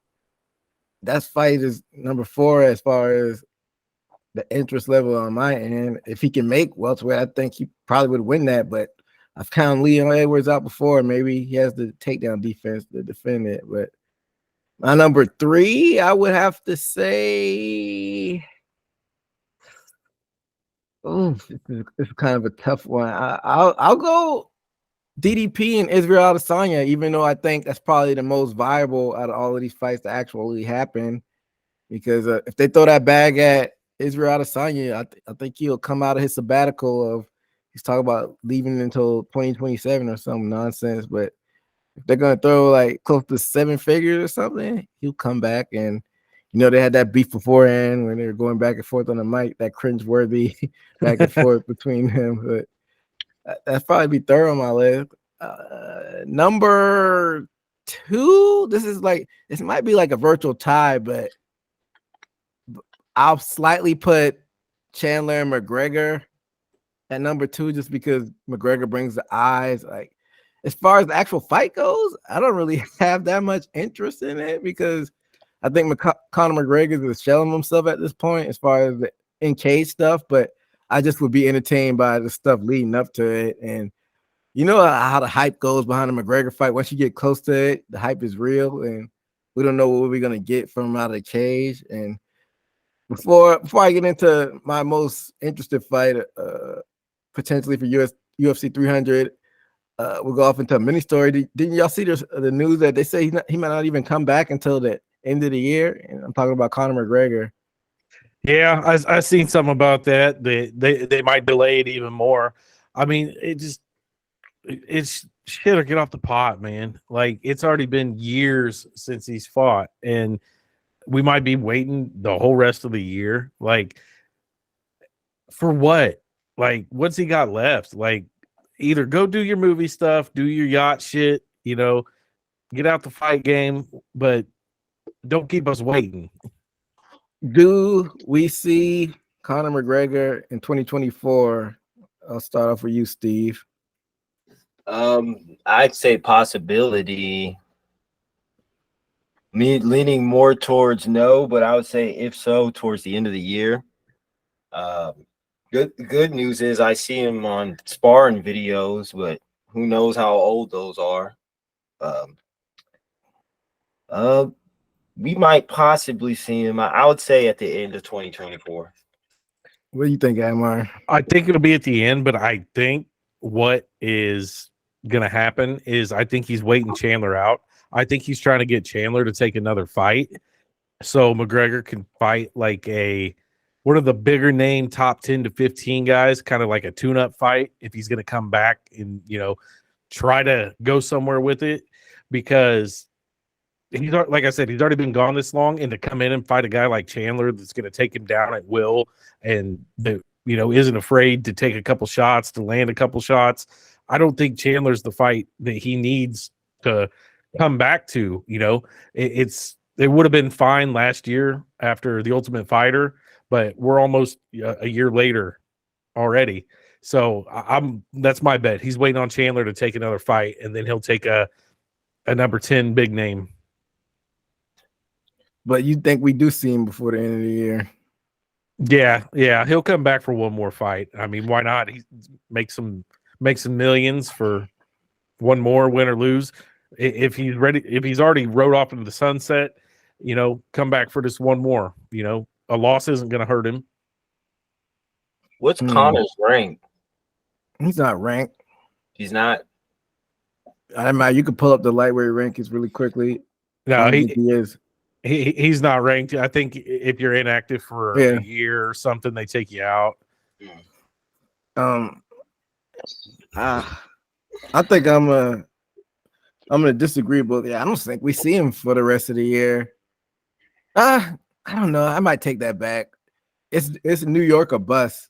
Speaker 3: that fight is number 4 as far as the interest level on my end. If he can make welterweight, I think he probably would win that. But I've counted Leon Edwards out before. Maybe he has the takedown defense to defend it. But my number 3, I would have to say, it's kind of a tough one. I'll go DDP and Israel Adesanya, even though I think that's probably the most viable out of all of these fights to actually happen. Because if they throw that bag at Israel Adesanya, I think he'll come out of his sabbatical of he's talking about leaving until 2027 or some nonsense. But if they're gonna throw like close to 7 figures or something, he'll come back. And they had that beef beforehand when they were going back and forth on the mic, that cringeworthy back and forth between them. But that'd probably be third on my list. Number 2, this might be like a virtual tie, but I'll slightly put Chandler and McGregor at number 2 just because McGregor brings the eyes. Like, as far as the actual fight goes, I don't really have that much interest in it because I think Conor McGregor is shelling himself at this point as far as the in-cage stuff, but I just would be entertained by the stuff leading up to it. And you know how the hype goes behind the McGregor fight. Once you get close to it, the hype is real, and we don't know what we're going to get from him out of the cage. And before I get into my most interested fight, potentially for UFC 300, we'll go off into a mini story. Didn't y'all see the news that they say he might not even come back until the end of the year? And I'm talking about Conor McGregor.
Speaker 4: Yeah, I seen something about that. They might delay it even more. I mean, it's shit or get off the pot, man. Like, it's already been years since he's fought, and we might be waiting the whole rest of the year. Like, for what? Like, what's he got left? Like, either go do your movie stuff, do your yacht shit, get out the fight game, but don't keep us waiting.
Speaker 3: Do we see Conor McGregor in 2024? I'll start off with you, Steve.
Speaker 5: I'd say possibility. Me leaning more towards no, but I would say if so, towards the end of the year. Good news is I see him on sparring videos, but who knows how old those are. We might possibly see him. I would say at the end of 2024.
Speaker 3: What do you think, Amar?
Speaker 4: I think it'll be at the end, but I think what is going to happen is I think he's waiting Chandler out. I think he's trying to get Chandler to take another fight so McGregor can fight like one of the bigger name top 10 to 15 guys, kind of like a tune-up fight if he's going to come back and, try to go somewhere with it, because he's, like I said, he's already been gone this long, and to come in and fight a guy like Chandler that's going to take him down at will and isn't afraid to take a couple shots, to land a couple shots. I don't think Chandler's the fight that he needs to come back to. It would have been fine last year after the Ultimate Fighter, but we're almost a year later already. So that's my bet. He's waiting on Chandler to take another fight, and then he'll take a number 10 big name.
Speaker 3: But you think we do see him before the end of the year?
Speaker 4: Yeah, he'll come back for one more fight. I mean, why not? He make some millions for one more, win or lose. If he's ready, if he's already rode off into the sunset, come back for just one more. A loss isn't going to hurt him.
Speaker 5: What's Conor's rank?
Speaker 3: He's not ranked.
Speaker 5: He's not.
Speaker 3: I mean, you can pull up the lightweight rankings really quickly.
Speaker 4: No,
Speaker 3: he is.
Speaker 4: He's not ranked. I think if you're inactive for a year or something, they take you out.
Speaker 3: I think I'm gonna disagree, but I don't think we see him for the rest of the year. I don't know. I might take that back. It's New York or bust.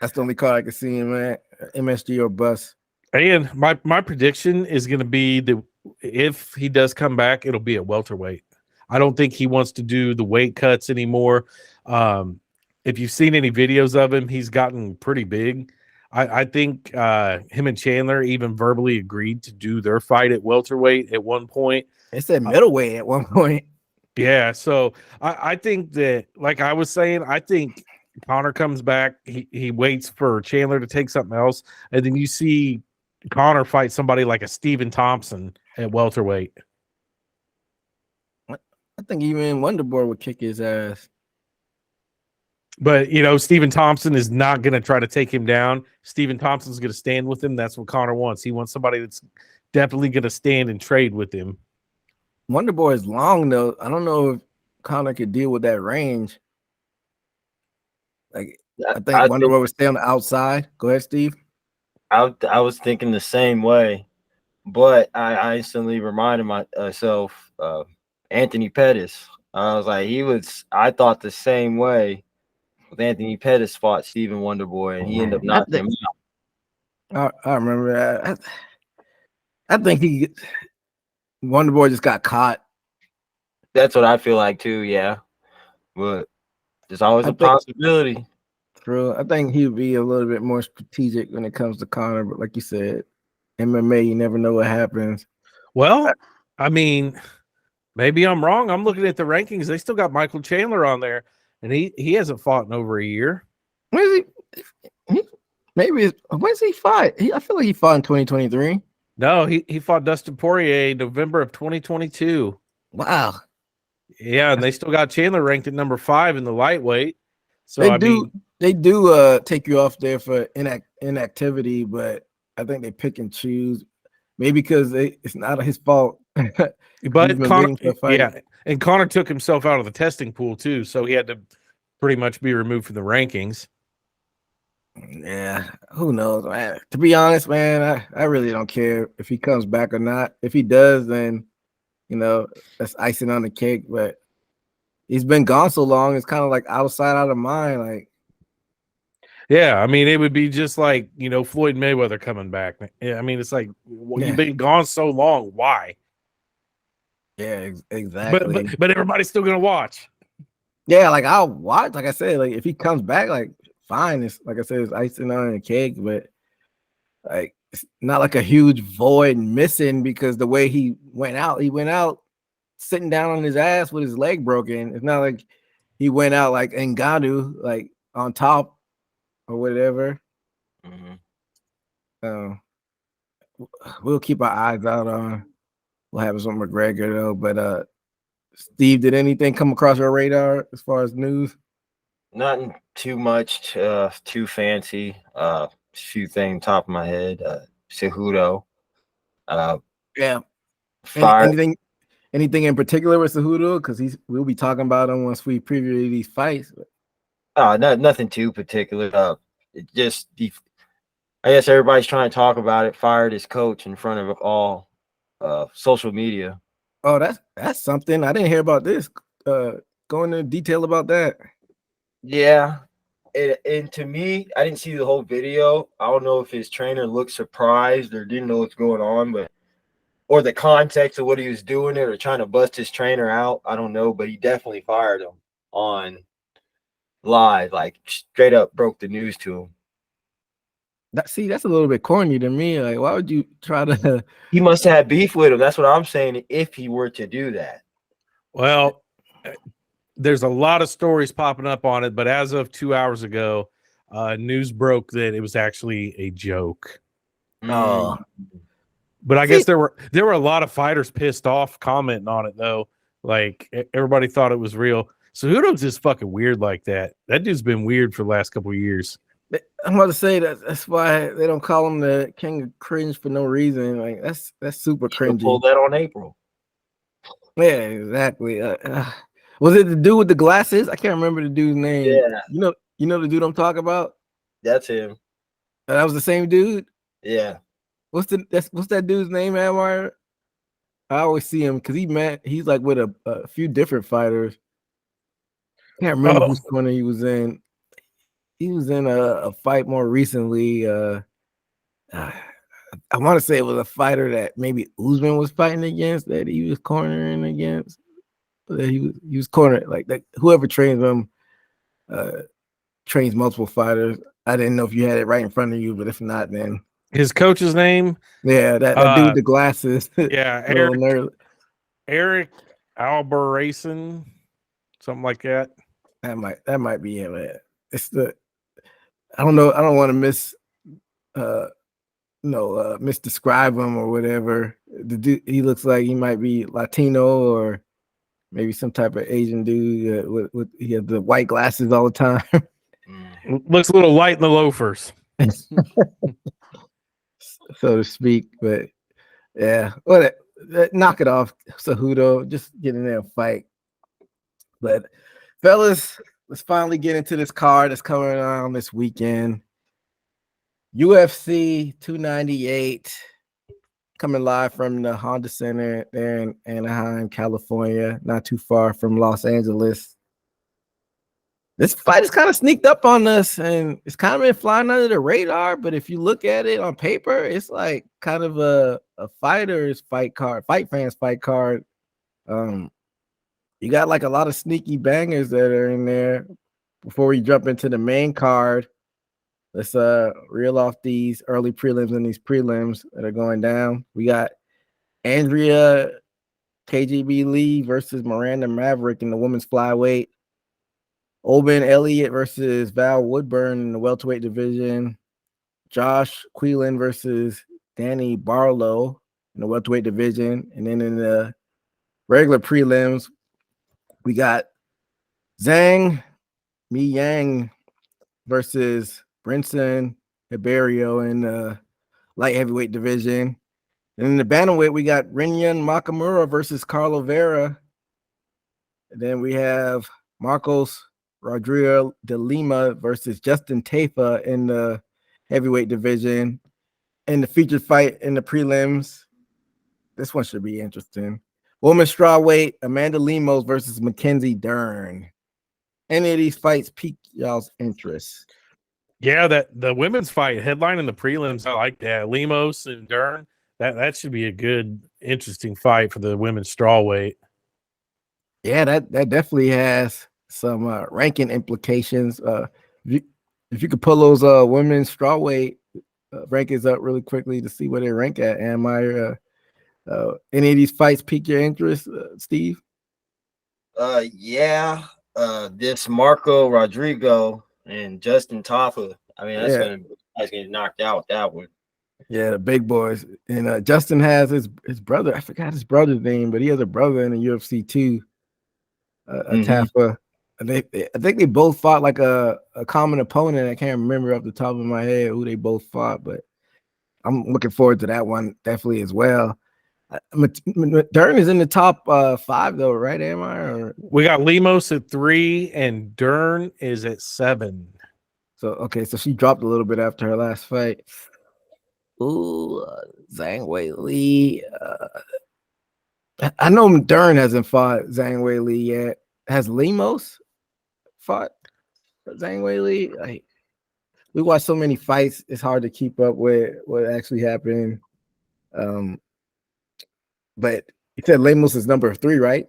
Speaker 3: That's the only card I can see him at. MSG or bust.
Speaker 4: And my prediction is going to be that if he does come back, it'll be at welterweight. I don't think he wants to do the weight cuts anymore. If you've seen any videos of him, he's gotten pretty big. I think him and Chandler even verbally agreed to do their fight at welterweight at one point.
Speaker 3: They said middleweight at one point.
Speaker 4: Yeah, so I think that, like I was saying, I think Conor comes back. He waits for Chandler to take something else, and then you see Conor fight somebody like a Stephen Thompson at welterweight.
Speaker 3: I think even Wonderboy would kick his ass.
Speaker 4: But, Stephen Thompson is not going to try to take him down. Stephen Thompson's going to stand with him. That's what Conor wants. He wants somebody that's definitely going to stand and trade with him.
Speaker 3: Wonderboy is long, though. I don't know if Conor could deal with that range. Like I think Wonder Boy would stay on the outside. Go ahead, Steve.
Speaker 5: I was thinking the same way, but I instantly reminded myself of Anthony Pettis. I was like, I thought the same way with Anthony Pettis fought Stephen Wonderboy, and he ended up knocking him out.
Speaker 3: I remember that. I think Wonder Boy just got caught.
Speaker 5: That's what I feel like too, yeah. But there's always a possibility.
Speaker 3: True. I think he'd be a little bit more strategic when it comes to Conor, but like you said, MMA, you never know what happens.
Speaker 4: Well, I mean, maybe I'm wrong. I'm looking at the rankings. They still got Michael Chandler on there, and he hasn't fought in over a year.
Speaker 3: When is he? When's he fight? I feel like he fought in 2023.
Speaker 4: No, he fought Dustin Poirier November of 2022.
Speaker 3: Wow.
Speaker 4: Yeah, and they still got Chandler ranked at number 5 in the lightweight. So
Speaker 3: they do take you off there for inactivity, but I think they pick and choose. Maybe because it's not his fault.
Speaker 4: But Conor took himself out of the testing pool too, so he had to pretty much be removed from the rankings.
Speaker 3: Yeah, who knows, man? To be honest, man, I really don't care if he comes back or not. If he does, then that's icing on the cake. But he's been gone so long, it's kind of like outside out of mind. Like,
Speaker 4: yeah, I mean, it would be just like Floyd Mayweather coming back. I mean, it's like you've been gone so long. Why?
Speaker 3: Yeah, exactly.
Speaker 4: But everybody's still gonna watch.
Speaker 3: Yeah, like I'll watch. Like I said, like if he comes back, like fine. It's like I said, it's icing on the cake, but like it's not like a huge void missing because the way he went out sitting down on his ass with his leg broken. It's not like he went out like Ngannou, like on top or whatever. We'll keep our eyes out on what happens with McGregor though. But Steve, did anything come across your radar as far as news?
Speaker 5: Nothing too much, too fancy. Few things top of my head. Cejudo.
Speaker 3: Yeah.
Speaker 5: Fired.
Speaker 3: Anything in particular with Cejudo? Because we'll be talking about him once we preview these fights.
Speaker 5: Nothing too particular. It just I guess everybody's trying to talk about it. Fired his coach in front of all social media.
Speaker 3: Oh, that's something. I didn't hear about this. Go into detail about that.
Speaker 5: Yeah. And to me, I didn't see the whole video. I don't know if his trainer looked surprised or didn't know what's going on, or the context of what he was doing or trying to bust his trainer out. I don't know, but he definitely fired him on live, like straight up broke the news to him.
Speaker 3: That's a little bit corny to me. Like, why would you try to?
Speaker 5: He must have had beef with him. That's what I'm saying. If he were to do that,
Speaker 4: well, there's a lot of stories popping up on it, but as of 2 hours ago, news broke that it was actually a joke.
Speaker 3: Oh,
Speaker 4: but I guess there were a lot of fighters pissed off commenting on it though. Like everybody thought it was real. So Cejudo's just fucking weird like that. That dude's been weird for the last couple of years.
Speaker 3: I'm about to say that's why they don't call him the king of cringe for no reason. Like that's super cringy.
Speaker 5: Pull that on April.
Speaker 3: Yeah, exactly. Was it the dude with the glasses? I can't remember the dude's name.
Speaker 5: Yeah.
Speaker 3: You know the dude I'm talking about?
Speaker 5: That's him.
Speaker 3: That was the same dude?
Speaker 5: Yeah.
Speaker 3: What's that dude's name, Admire? I always see him because he's like with a few different fighters. I can't remember whose corner he was in. He was in a fight more recently. I want to say it was a fighter that maybe Usman was fighting against, that he was cornering against. That he was cornering like that. Whoever trains him trains multiple fighters. I didn't know if you had it right in front of you, but if not, then
Speaker 4: his coach's name.
Speaker 3: Yeah, that dude with the glasses.
Speaker 4: Yeah, Eric Albarracin, something like that.
Speaker 3: That might be him. Man. I don't know. I don't want to misdescribe him or whatever. The dude, he looks like he might be Latino or maybe some type of Asian dude. He has the white glasses all the time.
Speaker 4: Looks a little light in the loafers,
Speaker 3: so to speak. But yeah, knock it off, Cejudo. Just get in there and fight. But fellas, let's finally get into this card that's coming on this weekend. UFC 298 coming live from the Honda Center there in Anaheim, California, not too far from Los Angeles. This fight is kind of sneaked up on us, and it's kind of been flying under the radar. But if you look at it on paper, it's like kind of a fighter's fight card, fight fans fight card. You got like a lot of sneaky bangers that are in there. Before we jump into the main card, let's reel off these early prelims and these prelims that are going down. We got Andrea KGB Lee versus Miranda Maverick in the women's flyweight. Oben Elliott versus Val Woodburn in the welterweight division. Josh Quelan versus Danny Barlow in the welterweight division. And then in the regular prelims, we got Zhang Mi Yang versus Brinson Hibario in the light heavyweight division. And in the bantamweight, we got Rinyun Nakamura versus Carlo Vera. And then we have Marcos Rodrigo de Lima versus Justin Tafa in the heavyweight division. And the featured fight in the prelims, this one should be interesting. Women's strawweight, Amanda Lemos versus Mackenzie Dern. Any of these fights pique y'all's interest?
Speaker 4: Yeah, that the women's fight headline in the prelims, I like that. Lemos and Dern. That should be a good, interesting fight for the women's strawweight.
Speaker 3: Yeah, that definitely has some ranking implications. If you could pull those women's strawweight rankings up really quickly to see where they rank at, am I any of these fights pique your interest, Steve?
Speaker 5: Yeah. This Marco Rodrigo and Justin Tafa. I mean, that's gonna knocked out that one.
Speaker 3: Yeah, the big boys. And Justin has his brother. I forgot his brother's name, but he has a brother in the UFC too. Tafa. I think they both fought like a common opponent. I can't remember off the top of my head who they both fought, but I'm looking forward to that one definitely as well. Dern is in the top 5 though, right? Am I? Or...
Speaker 4: We got Lemos at 3 and Dern is at 7.
Speaker 3: So okay, so she dropped a little bit after her last fight. Ooh, Zhang Wei Li. I know Dern hasn't fought Zhang Wei Li yet. Has Lemos fought Zhang Wei Li? We watch so many fights; it's hard to keep up with what actually happened. But you said Lemos is number 3, right?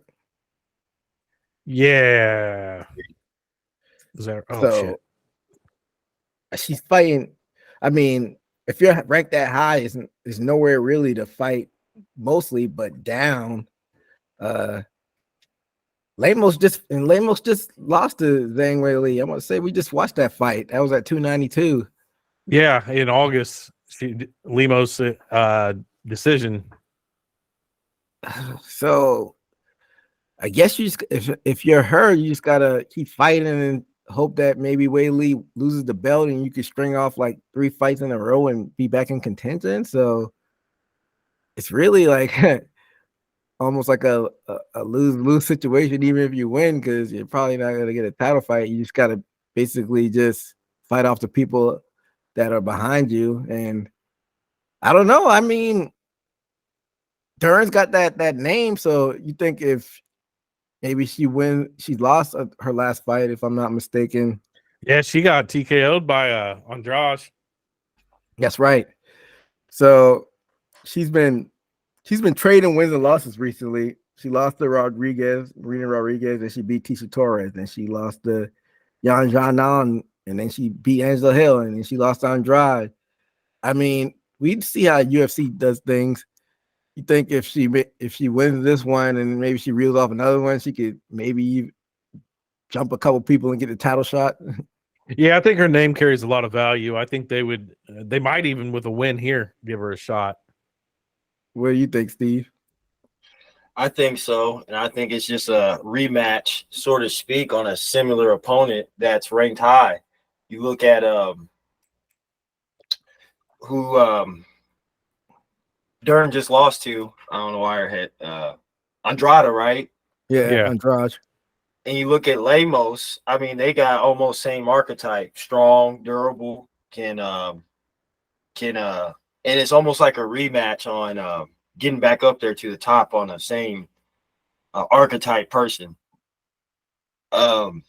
Speaker 4: Yeah. Is that? Oh so, shit.
Speaker 3: She's fighting. I mean, if you're ranked that high, is nowhere really to fight mostly, but down. Lemos just lost to Zhang Wei Li. I'm gonna say we just watched that fight. That was at 292.
Speaker 4: Yeah, in August, Lemos decision.
Speaker 3: So I guess you just if you're her, you just gotta keep fighting and hope that maybe Wei Li loses the belt and you can string off like 3 fights in a row and be back in contention. So it's really like almost like a lose-lose situation, even if you win, because you're probably not gonna get a title fight. You just gotta basically just fight off the people that are behind you. And I don't know. I mean, Dern's got that name, so you think if maybe she lost her last fight, if I'm not mistaken.
Speaker 4: Yeah, she got TKO'd by Andrade.
Speaker 3: That's right. So she's been trading wins and losses recently. She lost to Marina Rodriguez, and she beat Tisha Torres. And she lost to Yan Zhanan, and then she beat Angela Hill, and then she lost to Andrade. I mean, we see how UFC does things. You think if she wins this one and maybe she reels off another one, she could maybe jump a couple people and get a title shot?
Speaker 4: Yeah, I think her name carries a lot of value. I think they might even with a win here give her a shot.
Speaker 3: What do you think, Steve?
Speaker 5: I think so, and I think it's just a rematch, so to speak, on a similar opponent that's ranked high. You look at who Dern just lost to. I don't know why her head. Andrade, right?
Speaker 3: Yeah, Andrade.
Speaker 5: and you look at Lemos, I mean, they got almost same archetype: strong, durable, and it's almost like a rematch on getting back up there to the top on the same archetype person. Don't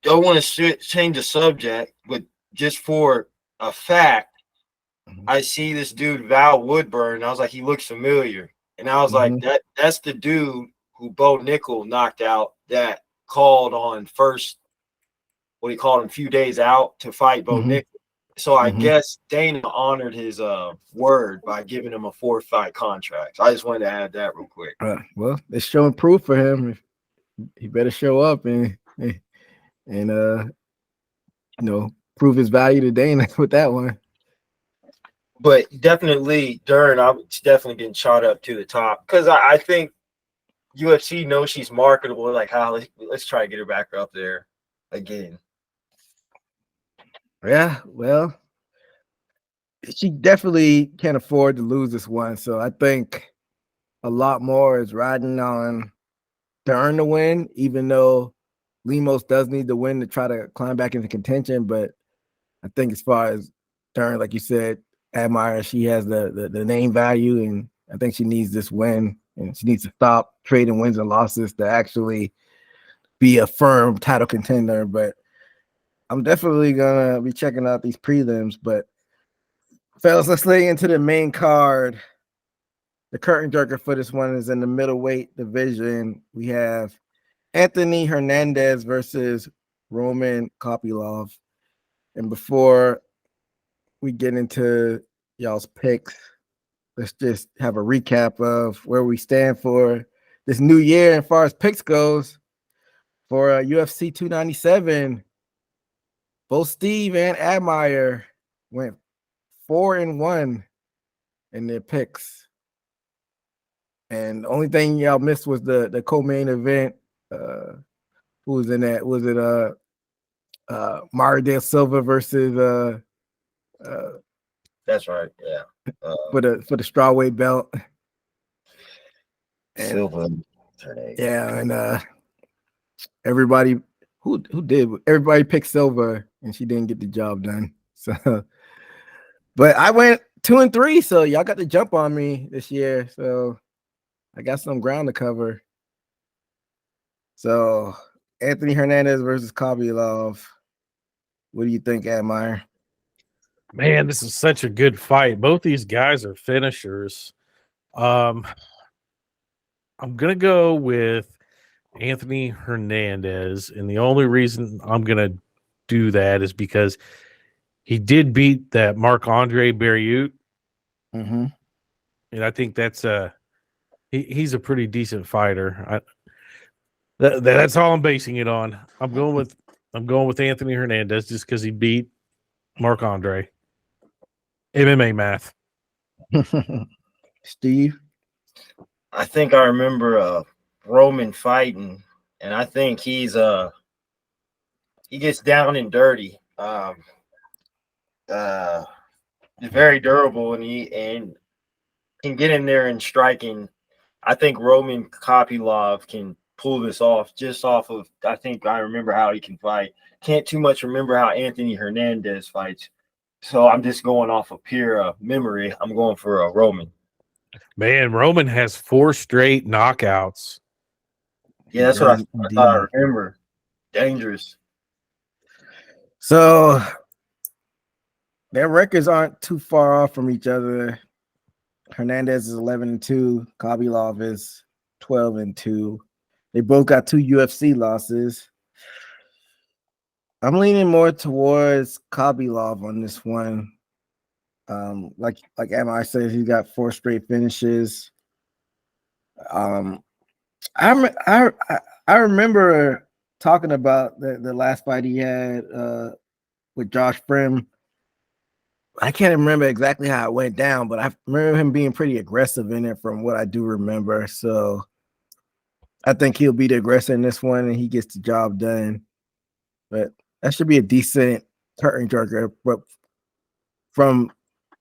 Speaker 5: want to change the subject, but just for a fact, I see this dude Val Woodburn. And I was like, he looks familiar, and I was like, that's the dude who Bo Nickel knocked out. That called on first, what he called him, a few days out to fight Bo Nickel. So I guess Dana honored his word by giving him a 4-fight contract. So I just wanted to add that real quick.
Speaker 3: Well, it's showing proof for him. He better show up and prove his value to Dana with that one.
Speaker 5: But definitely Dern, I'm definitely getting shot up to the top because I think UFC knows she's marketable. Like, let's try to get her back up there again.
Speaker 3: Yeah, well, she definitely can't afford to lose this one. So I think a lot more is riding on Dern to win, even though Lemos does need to win to try to climb back into contention. But I think as far as Dern, like you said, Admire, she has the name value, and I think she needs this win, and she needs to stop trading wins and losses to actually be a firm title contender. But I'm definitely gonna be checking out these prelims. But fellas, let's lay into the main card. The curtain jerker for this one is in the middleweight division. We have Anthony Hernandez versus Roman Kopylov. And before we get into y'all's picks, let's just have a recap of where we stand for this new year as far as picks goes. For UFC 297, both Steve and Admire went 4-1 in their picks. And the only thing y'all missed was the co-main event. Who was in that? Was it Mario Del Silva versus
Speaker 5: That's right, yeah.
Speaker 3: for the strawweight belt.
Speaker 5: Silva.
Speaker 3: Yeah, and everybody picked Silva, and she didn't get the job done. So, but I went 2-3, so y'all got the jump on me this year. So I got some ground to cover. So Anthony Hernandez versus Kopylov. What do you think, Admire?
Speaker 4: Man, this is such a good fight. Both these guys are finishers. I'm gonna go with Anthony Hernandez, and the only reason I'm gonna do that is because he did beat that Marc-Andre Barriute, and I think that's he's a pretty decent fighter. That's all I'm basing it on. I'm going with Anthony Hernandez just because he beat Marc-Andre. MMA math.
Speaker 3: Steve?
Speaker 5: I think I remember Roman fighting, and I think he gets down and dirty. He's very durable, and he can get in there and striking. I think Roman Kopylov can pull this off just off of, I think I remember how he can fight. Can't too much remember how Anthony Hernandez fights. So I'm just going off of pure memory. I'm going for Roman.
Speaker 4: Man, Roman has 4 straight knockouts.
Speaker 5: Yeah, that's what I thought I remember. Dangerous.
Speaker 3: So their records aren't too far off from each other. Hernandez is 11-2. Kopylov is 12-2. They both got 2 UFC losses. I'm leaning more towards Kopylov on this one. Like Emma said, he's got 4 straight finishes. I remember talking about the last fight he had with Josh Prim. I can't remember exactly how it went down, but I remember him being pretty aggressive in it from what I do remember. So I think he'll be the aggressor in this one and he gets the job done. But that should be a decent curtain jerker. But from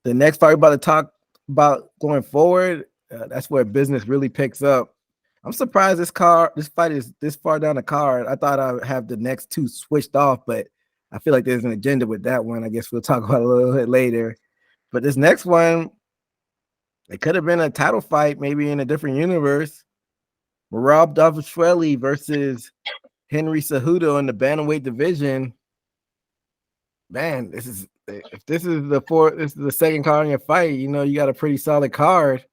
Speaker 3: the next fight we're about to talk about going forward, that's where business really picks up. I'm surprised this fight is this far down the card. I thought I would have the next two switched off, but I feel like there's an agenda with that one. I guess we'll talk about it a little bit later. But this next one, it could have been a title fight, maybe in a different universe. Merab Dvalishvili versus Henry Cejudo in the bantamweight division. Man, this is the second card in your fight. You know, you got a pretty solid card.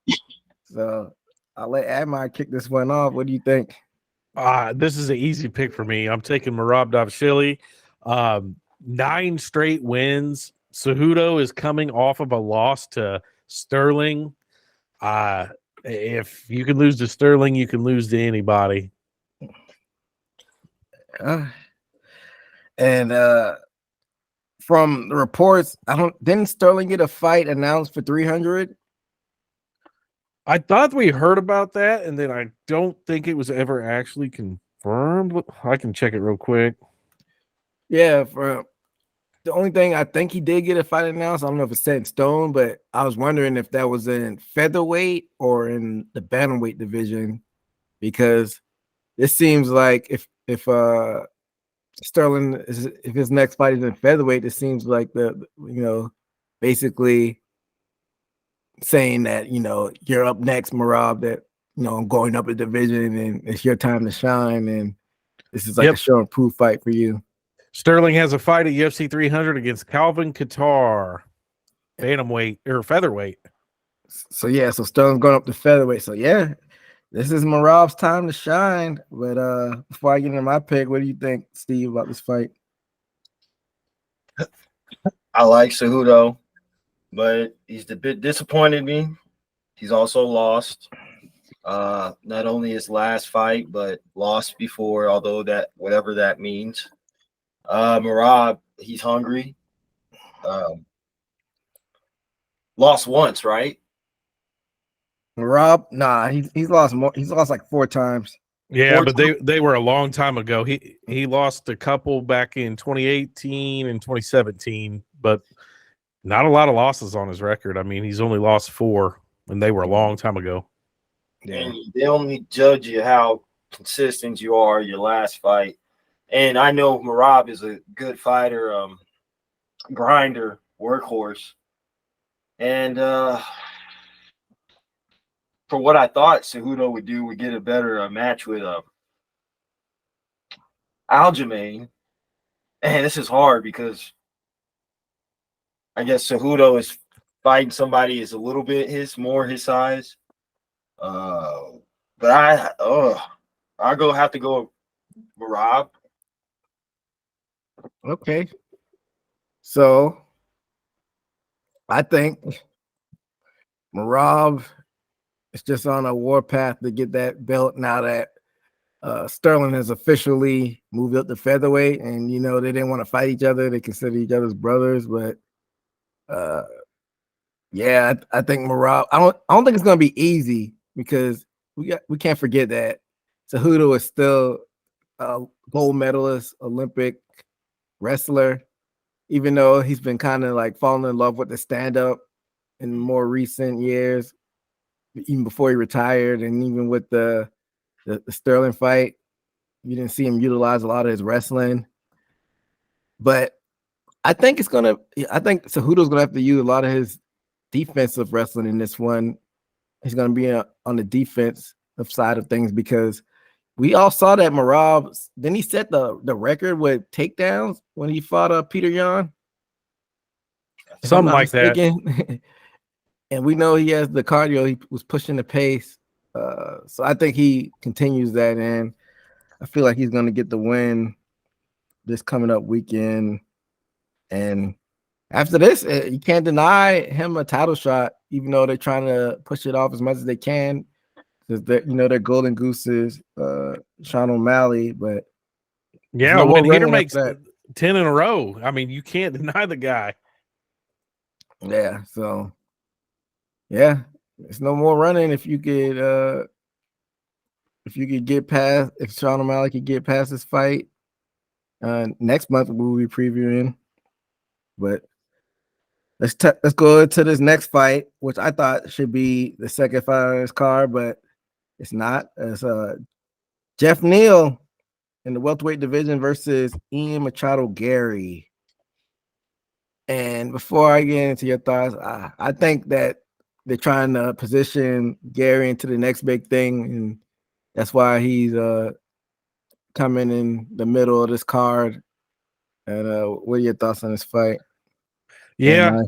Speaker 3: So I'll let Admire kick this one off. What do you think?
Speaker 4: This is an easy pick for me. I'm taking Merab Dvalishvili. 9 straight wins. Cejudo is coming off of a loss to Sterling. If you can lose to Sterling, you can lose to anybody.
Speaker 3: From the reports, didn't Sterling get a fight announced for 300?
Speaker 4: I thought we heard about that, and then I don't think it was ever actually confirmed. I can check it real quick.
Speaker 3: Yeah, for the only thing I think he did get a fight announced. I don't know if it's set in stone, but I was wondering if that was in featherweight or in the bantamweight division, because this seems like if Sterling if his next fight is in featherweight, it seems like basically saying that you're up next, Merab. That I'm going up a division and it's your time to shine, and this is like a show and prove fight for you.
Speaker 4: Sterling has a fight at UFC 300 against Calvin Kattar, bantamweight or featherweight.
Speaker 3: So Sterling's going up to featherweight. So this is Merab's time to shine. But before I get into my pick, what do you think, Steve, about this fight?
Speaker 5: I like Cejudo, but he's a bit disappointed me. He's also lost. Not only his last fight, but lost before, although that whatever that means. Merab, he's hungry. Lost once, right?
Speaker 3: Merab, nah, he's lost more. He's lost like 4 times.
Speaker 4: Yeah, but they were a long time ago. He lost a couple back in 2018 and 2017, but not a lot of losses on his record. I mean, he's only lost 4, and they were a long time ago.
Speaker 5: Yeah. And they only judge you how consistent you are your last fight. And I know Merab is a good fighter, grinder, workhorse. And for what I thought Cejudo would do, would get a better match with Aljamain. And this is hard because I guess Cejudo is fighting somebody is a little bit more his size. But I have to go Merab.
Speaker 3: Okay. So I think Merab is just on a warpath to get that belt now that Sterling has officially moved up to featherweight, and they didn't want to fight each other. They consider each other's brothers, but I think Merab. I don't think it's gonna be easy because we can't forget that Cejudo is still a gold medalist, Olympic wrestler, even though he's been kind of like falling in love with the stand-up in more recent years, even before he retired, and even with the Sterling fight, you didn't see him utilize a lot of his wrestling. But I think Cejudo's gonna have to use a lot of his defensive wrestling in this one. He's gonna be on the defensive side of things because we all saw that Merab, then he set the record with takedowns when he fought Peter Yan.
Speaker 4: Something like that.
Speaker 3: And we know he has the cardio. He was pushing the pace. So I think he continues that, and I feel like he's going to get the win this coming up weekend. And after this, you can't deny him a title shot, even though they're trying to push it off as much as they can. Because they're golden gooses, Sean O'Malley, but
Speaker 4: when he makes 10 in a row, I mean, you can't deny the guy.
Speaker 3: Yeah, so it's no more running if you could get past, if Sean O'Malley could get past this fight. Next month we'll be previewing, but let's go to this next fight, which I thought should be the second fight on this card, but It's not. It's Jeff Neal in the welterweight division versus Ian Machado Gary. And before I get into your thoughts, I think that they're trying to position Gary into the next big thing, and that's why he's coming in the middle of this card. And what are your thoughts on this fight?
Speaker 4: Yeah,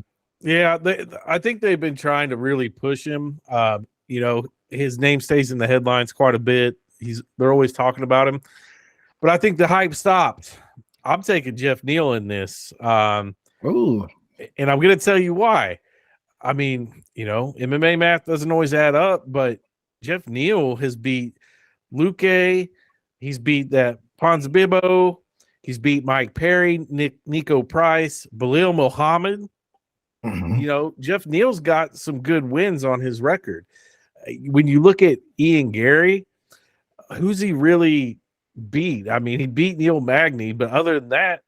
Speaker 4: I think they've been trying to really push him. His name stays in the headlines quite a bit. They're always talking about him, but I think the hype stopped. I'm taking Jeff Neal in this.
Speaker 3: Ooh.
Speaker 4: And I'm going to tell you why. I mean, MMA math doesn't always add up, but Jeff Neal has beat Luque. He's beat that Ponzinibbio. He's beat Mike Perry, Nico Price, Belal Muhammad.
Speaker 3: Mm-hmm.
Speaker 4: Jeff Neal's got some good wins on his record. When you look at Ian Gary, who's he really beat? I mean, he beat Neil Magny, but other than that,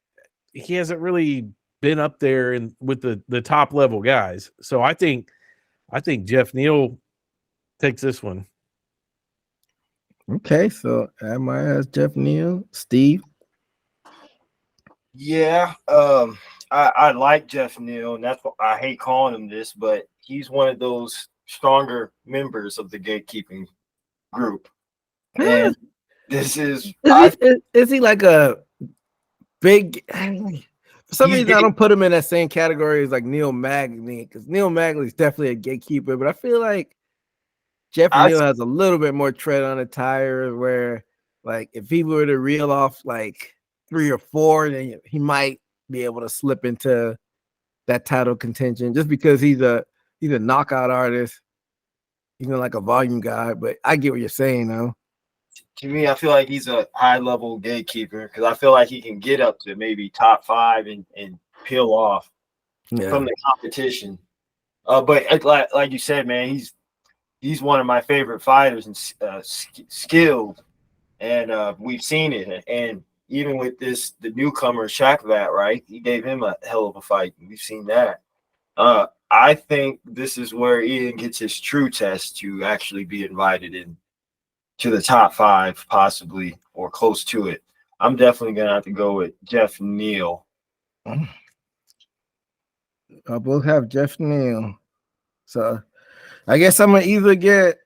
Speaker 4: he hasn't really been up there with the top level guys. So I think Jeff Neal takes this one.
Speaker 3: Okay, so Amaya has Jeff Neal. Steve?
Speaker 5: Yeah, I like Jeff Neal, and that's what I hate calling him this, but he's one of those stronger members of the gatekeeping group. And this is
Speaker 3: he like a big? For some reason, I don't put him in that same category as like Neil Magny, because Neil Magny is definitely a gatekeeper, but I feel like Jeff Neal has a little bit more tread on the tire, where like if he were to reel off like 3 or 4, then he might be able to slip into that title contention just because he's a knockout artist, even like a volume guy. But I get what you're saying, though.
Speaker 5: To me, I feel like he's a high-level gatekeeper because I feel like he can get up to maybe top 5 and peel off from the competition. But like you said, man, he's one of my favorite fighters and skilled, and we've seen it. And even with the newcomer Shakvat, right? He gave him a hell of a fight. We've seen that. I think this is where Ian gets his true test to actually be invited in to the top 5, possibly, or close to it. I'm definitely gonna have to go with Jeff Neal.
Speaker 3: I both have Jeff Neal, so I guess I'm gonna either get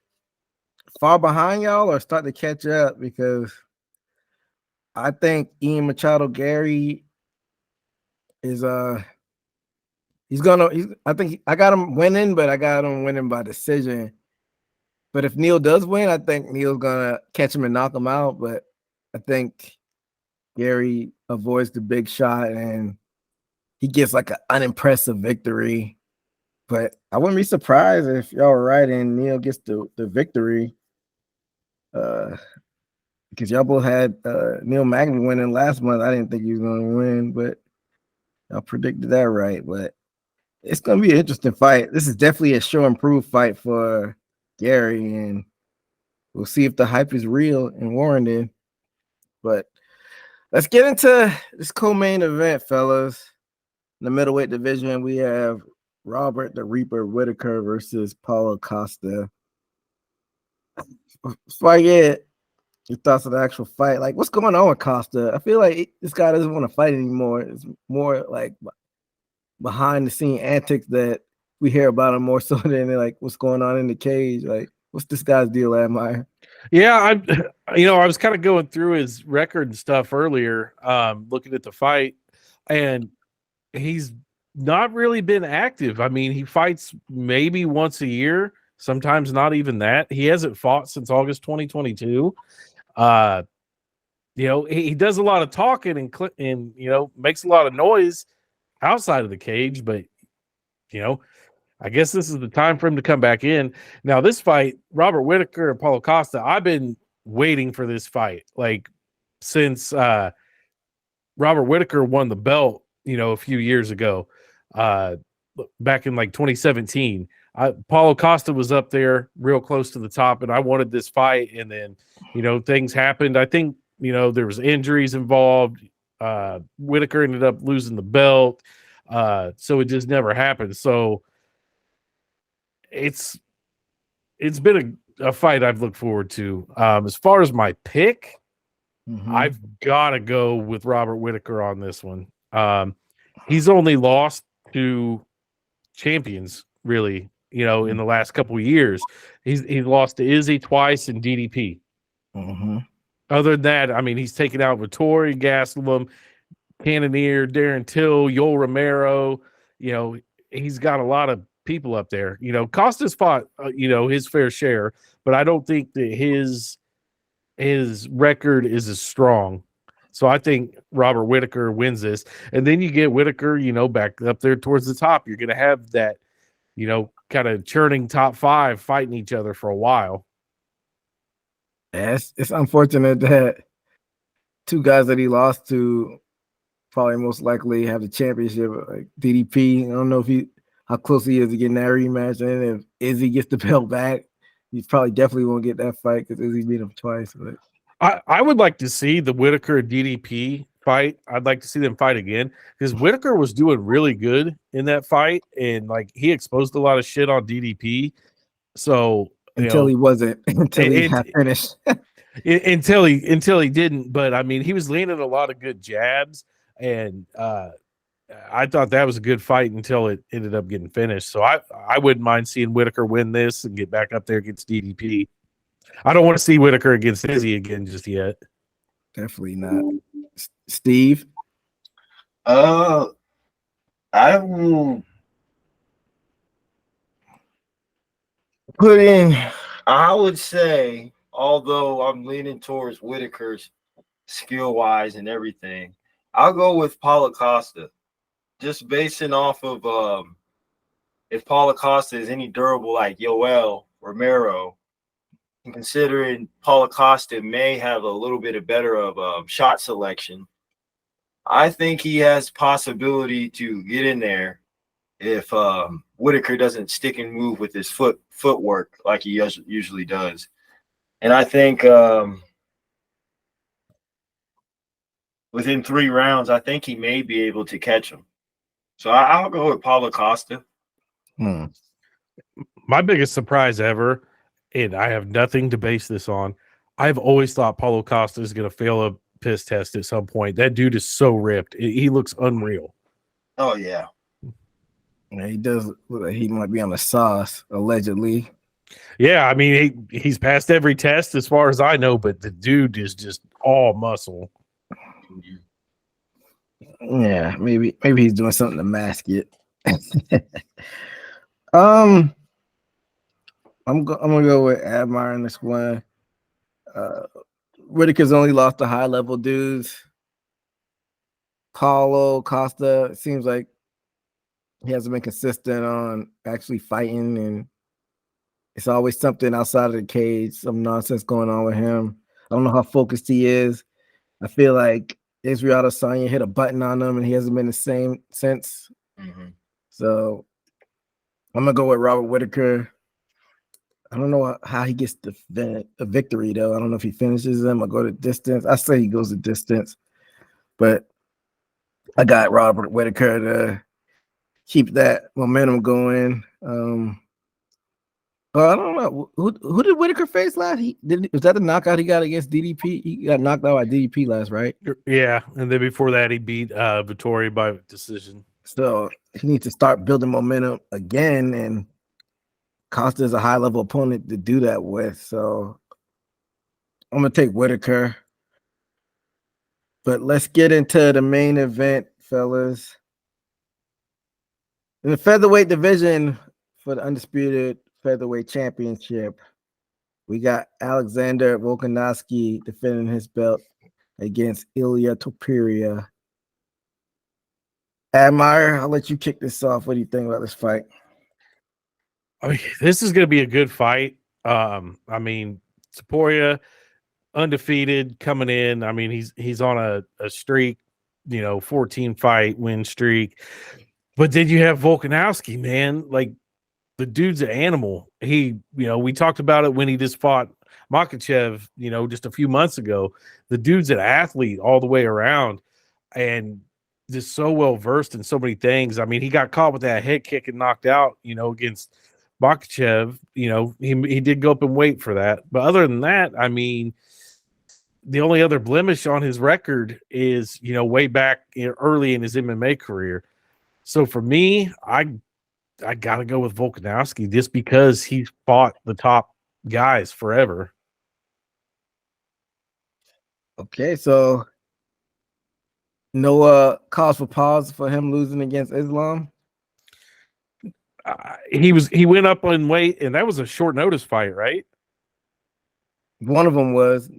Speaker 3: far behind y'all or start to catch up, because I think Ian Machado Gary is I think I got him winning, but I got him winning by decision. But if Neal does win, I think Neal's gonna catch him and knock him out. But I think Gary avoids the big shot and he gets like an unimpressive victory. But I wouldn't be surprised if y'all are right and Neal gets the victory. Because y'all both had Neil Magny winning last month. I didn't think he was going to win, but y'all predicted that right. But it's going to be an interesting fight. This is definitely a show and prove fight for Gary, and we'll see if the hype is real and warranted. But let's get into this co-main event, fellas. In the middleweight division, we have Robert the Reaper Whitaker versus Paulo Costa. Before I get your thoughts on the actual fight, like what's going on with Costa? I feel like this guy doesn't want to fight anymore. It's more like behind the scene antics that we hear about him more so than like what's going on in the cage. Like, what's this guy's deal, Admire?
Speaker 4: Yeah, I was kind of going through his record and stuff earlier, looking at the fight, and he's not really been active. I mean, he fights maybe once a year, sometimes not even that. He hasn't fought since August 2022. He does a lot of talking and makes a lot of noise outside of the cage, but I guess this is the time for him to come back in. Now, this fight, Robert Whitaker and Paulo Costa, I've been waiting for this fight like since Robert Whitaker won the belt, a few years ago, back in like 2017. Paulo Costa was up there real close to the top, and I wanted this fight. And then, things happened. I think, there was injuries involved. Whitaker ended up losing the belt. So it just never happened. So it's been a fight I've looked forward to. As far as my pick, I've got to go with Robert Whitaker on this one. He's only lost to champions, really, in the last couple of years. He's lost to Izzy twice and DDP. Other than that, I mean, he's taken out Vittori, Gastelum, Cannonier, Darren Till, Yoel Romero. He's got a lot of people up there. Costa's fought, his fair share, but I don't think that his record is as strong. So I think Robert Whitaker wins this. And then you get Whitaker, back up there towards the top. You're going to have that, kind of churning top five fighting each other for a while.
Speaker 3: Yes, it's unfortunate that two guys that he lost to probably most likely have the championship. Like DDP, I don't know how close he is to getting that rematch. And if Izzy gets the belt back, he probably definitely won't get that fight because Izzy beat him twice. But
Speaker 4: I would like to see the Whitaker DDP fight. I'd like to see them fight again because Whitaker was doing really good in that fight, and like he exposed a lot of shit on DDP. So
Speaker 3: until he wasn't, until he had finished,
Speaker 4: until he didn't. But I mean, he was landing a lot of good jabs, and I thought that was a good fight until it ended up getting finished. So I wouldn't mind seeing Whitaker win this and get back up there against DDP. I don't want to see Whitaker against Izzy again just yet.
Speaker 3: Definitely not. Steve?
Speaker 5: I will put in, I would say, although I'm leaning towards Whitaker's skill-wise and everything, I'll go with Paulo Costa. Just basing off of if Paulo Costa is any durable like Yoel Romero, and considering Paulo Costa may have a little bit of better of shot selection, I think he has possibility to get in there if Whitaker doesn't stick and move with his footwork like he usually does. And I think within 3 rounds, I think he may be able to catch him. So I'll go with Paulo Costa.
Speaker 4: My biggest surprise ever, and I have nothing to base this on, I've always thought Paulo Costa is going to fail a piss test at some point. That dude is so ripped. He looks unreal.
Speaker 5: Oh, yeah.
Speaker 3: Yeah, he does look like he might be on the sauce, allegedly.
Speaker 4: Yeah, I mean, he's passed every test as far as I know, but the dude is just all muscle.
Speaker 3: Yeah, maybe he's doing something to mask it. I'm gonna go with Admire in this one. Whitaker's only lost to high level dudes. Paulo Costa, it seems like he hasn't been consistent on actually fighting, and it's always something outside of the cage, some nonsense going on with him. I don't know how focused he is. I feel like Israel Adesanya hit a button on him, and he hasn't been the same since. So I'm gonna go with Robert Whitaker. I don't know how he gets the victory, though. I don't know if he finishes him or go to distance. I say he goes to distance, but I got Robert Whitaker to keep that momentum going. But I don't know. Who did Whitaker face last? Was that the knockout he got against DDP? He got knocked out by DDP last, right?
Speaker 4: Yeah, and then before that, he beat Vittori by decision.
Speaker 3: So he needs to start building momentum again, and Costa is a high-level opponent to do that with. So I'm going to take Whitaker. But let's get into the main event, fellas. In the featherweight division for the undisputed featherweight championship, we got Alexander Volkanovski defending his belt against Ilya Topuria. Admire, I'll let you kick this off. What do you think about this fight?
Speaker 4: I mean, this is going to be a good fight. I mean, Topuria undefeated coming in. I mean, he's on a streak, 14 fight win streak. But then you have Volkanovski, man. Like, the dude's an animal. He, we talked about it when he just fought Makhachev, just a few months ago. The dude's an athlete all the way around and just so well versed in so many things. I mean, he got caught with that head kick and knocked out, against Makhachev, he did go up and wait for that. But other than that, I mean, the only other blemish on his record is, way back early in his MMA career. So for me, I got to go with Volkanovski just because he's fought the top guys forever.
Speaker 3: Okay, so no cause for pause for him losing against Islam.
Speaker 4: He went up in weight, and that was a short notice fight, right?
Speaker 3: One of them was.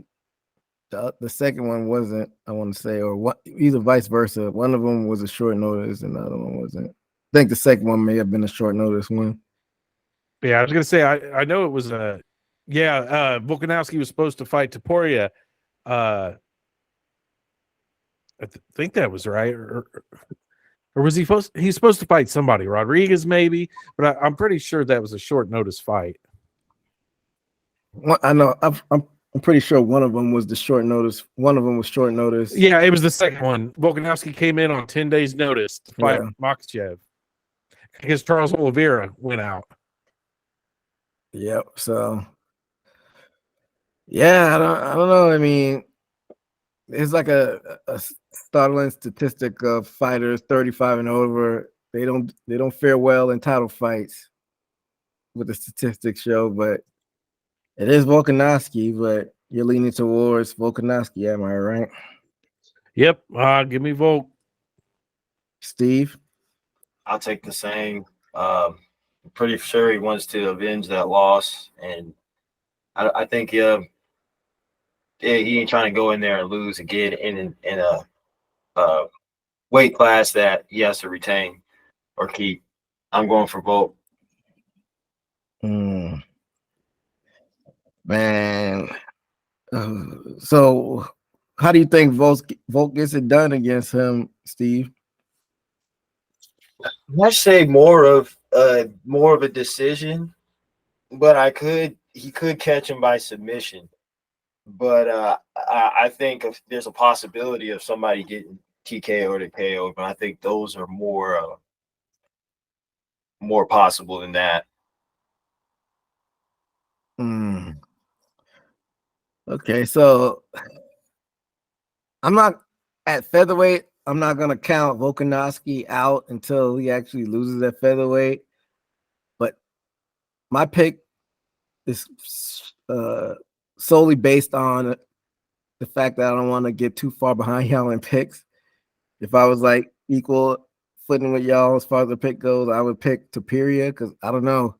Speaker 3: The second one wasn't, I want to say, or what, either vice versa. One of them was a short notice, and the other one wasn't. I think the second one may have been a short notice one.
Speaker 4: Yeah, I was gonna say I know it was Volkanovski was supposed to fight Topuria. I think that was right, or was he's supposed to fight somebody, Rodriguez maybe, but I'm pretty sure that was a short notice fight.
Speaker 3: Well, I know I'm pretty sure one of them was the short notice. One of them was short notice.
Speaker 4: Yeah, it was the second one. Volkanovski came in on 10 days notice to fight Makhachev because Charles Oliveira went out.
Speaker 3: Yep. So, yeah, I don't know. I mean, it's like a startling statistic of fighters 35 and over. They don't fare well in title fights, what the statistics show, but it is Volkanovski, but you're leaning towards Volkanovski, am I right?
Speaker 4: Yep. Give me Volk.
Speaker 3: Steve?
Speaker 5: I'll take the same. I'm pretty sure he wants to avenge that loss, and I think he ain't trying to go in there and lose again in a weight class that he has to retain or keep. I'm going for Volk.
Speaker 3: Man, so how do you think Volk gets it done against him, Steve?
Speaker 5: I'd say more of a decision, but he could catch him by submission. But I think there's a possibility of somebody getting TKO or KO, but I think those are more possible than that.
Speaker 3: Okay, so I'm not at featherweight. I'm not gonna count Volkanovski out until he actually loses at featherweight. But my pick is solely based on the fact that I don't want to get too far behind y'all in picks. If I was like equal footing with y'all as far as the pick goes, I would pick Topuria because I don't know.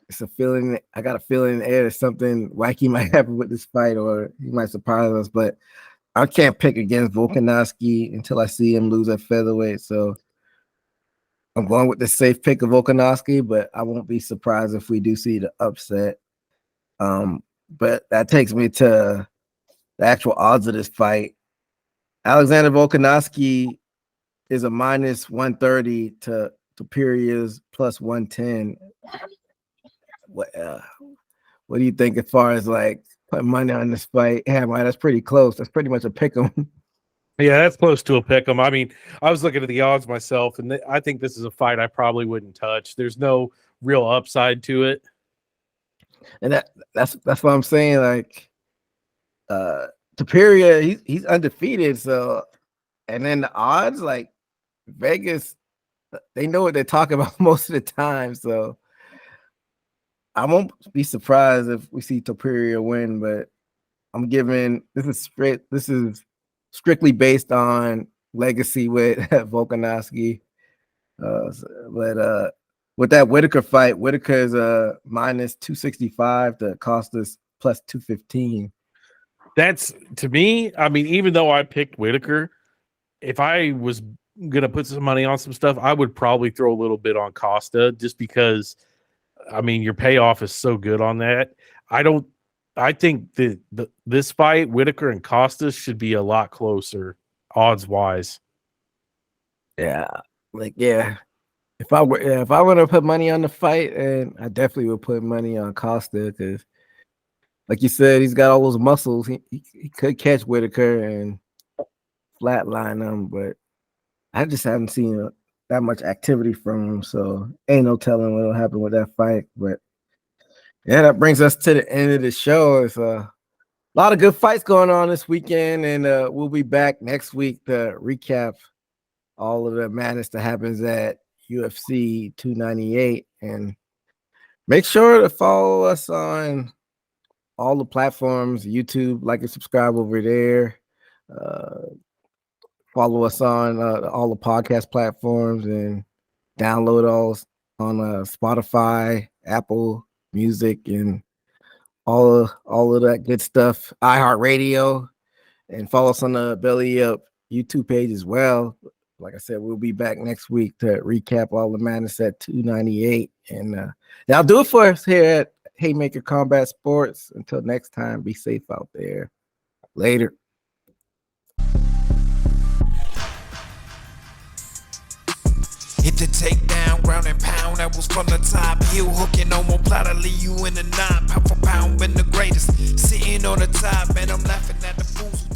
Speaker 3: It's a feeling. I got a feeling in the air that something wacky might happen with this fight, or he might surprise us. But I can't pick against Volkanovski until I see him lose at featherweight. So I'm going with the safe pick of Volkanovski, but I won't be surprised if we do see the upset. But that takes me to the actual odds of this fight. Alexander Volkanovski is a minus 130 to Topuria's plus 110. What do you think as far as like putting money on this fight? Yeah, man, that's pretty close. That's pretty much a pick 'em.
Speaker 4: Yeah, that's close to a pick 'em. I mean, I was looking at the odds myself, and I think this is a fight I probably wouldn't touch. There's no real upside to it.
Speaker 3: And that's what I'm saying. Like Topuria, he's undefeated. So, and then the odds, like Vegas, they know what they're talking about most of the time. So I won't be surprised if we see Topuria win, but I'm giving this is strictly based on legacy with Volkanovski. But with that Whitaker fight, Whitaker is minus 265 to Costas plus 215.
Speaker 4: That's, to me, I mean, even though I picked Whitaker, if I was gonna put some money on some stuff, I would probably throw a little bit on Costa just because, I mean, your payoff is so good on that. I think that this fight, Whitaker and Costas, should be a lot closer odds wise.
Speaker 3: Yeah, If I were to put money on the fight, and I definitely would put money on Costa because, like you said, he's got all those muscles. He could catch Whitaker and flatline him, but I just haven't seen that much activity from him. So ain't no telling what'll happen with that fight. But yeah, that brings us to the end of the show. It's a lot of good fights going on this weekend, and we'll be back next week to recap all of the madness that happens at UFC 298. And make sure to follow us on all the platforms, YouTube, like and subscribe over there. Follow us on all the podcast platforms and download all on Spotify, Apple Music, and all of that good stuff. iHeartRadio, and follow us on the Belly Up YouTube page as well. Like I said, we'll be back next week to recap all the madness at 298. And that'll do it for us here at Haymaker Combat Sports. Until next time, be safe out there. Later.
Speaker 6: Hit the takedown, ground and pound, that was from the top. Heel hooking on one platter, leave you in the knot. Pound for pound, been the greatest. Sitting on the top, and I'm laughing at the fools.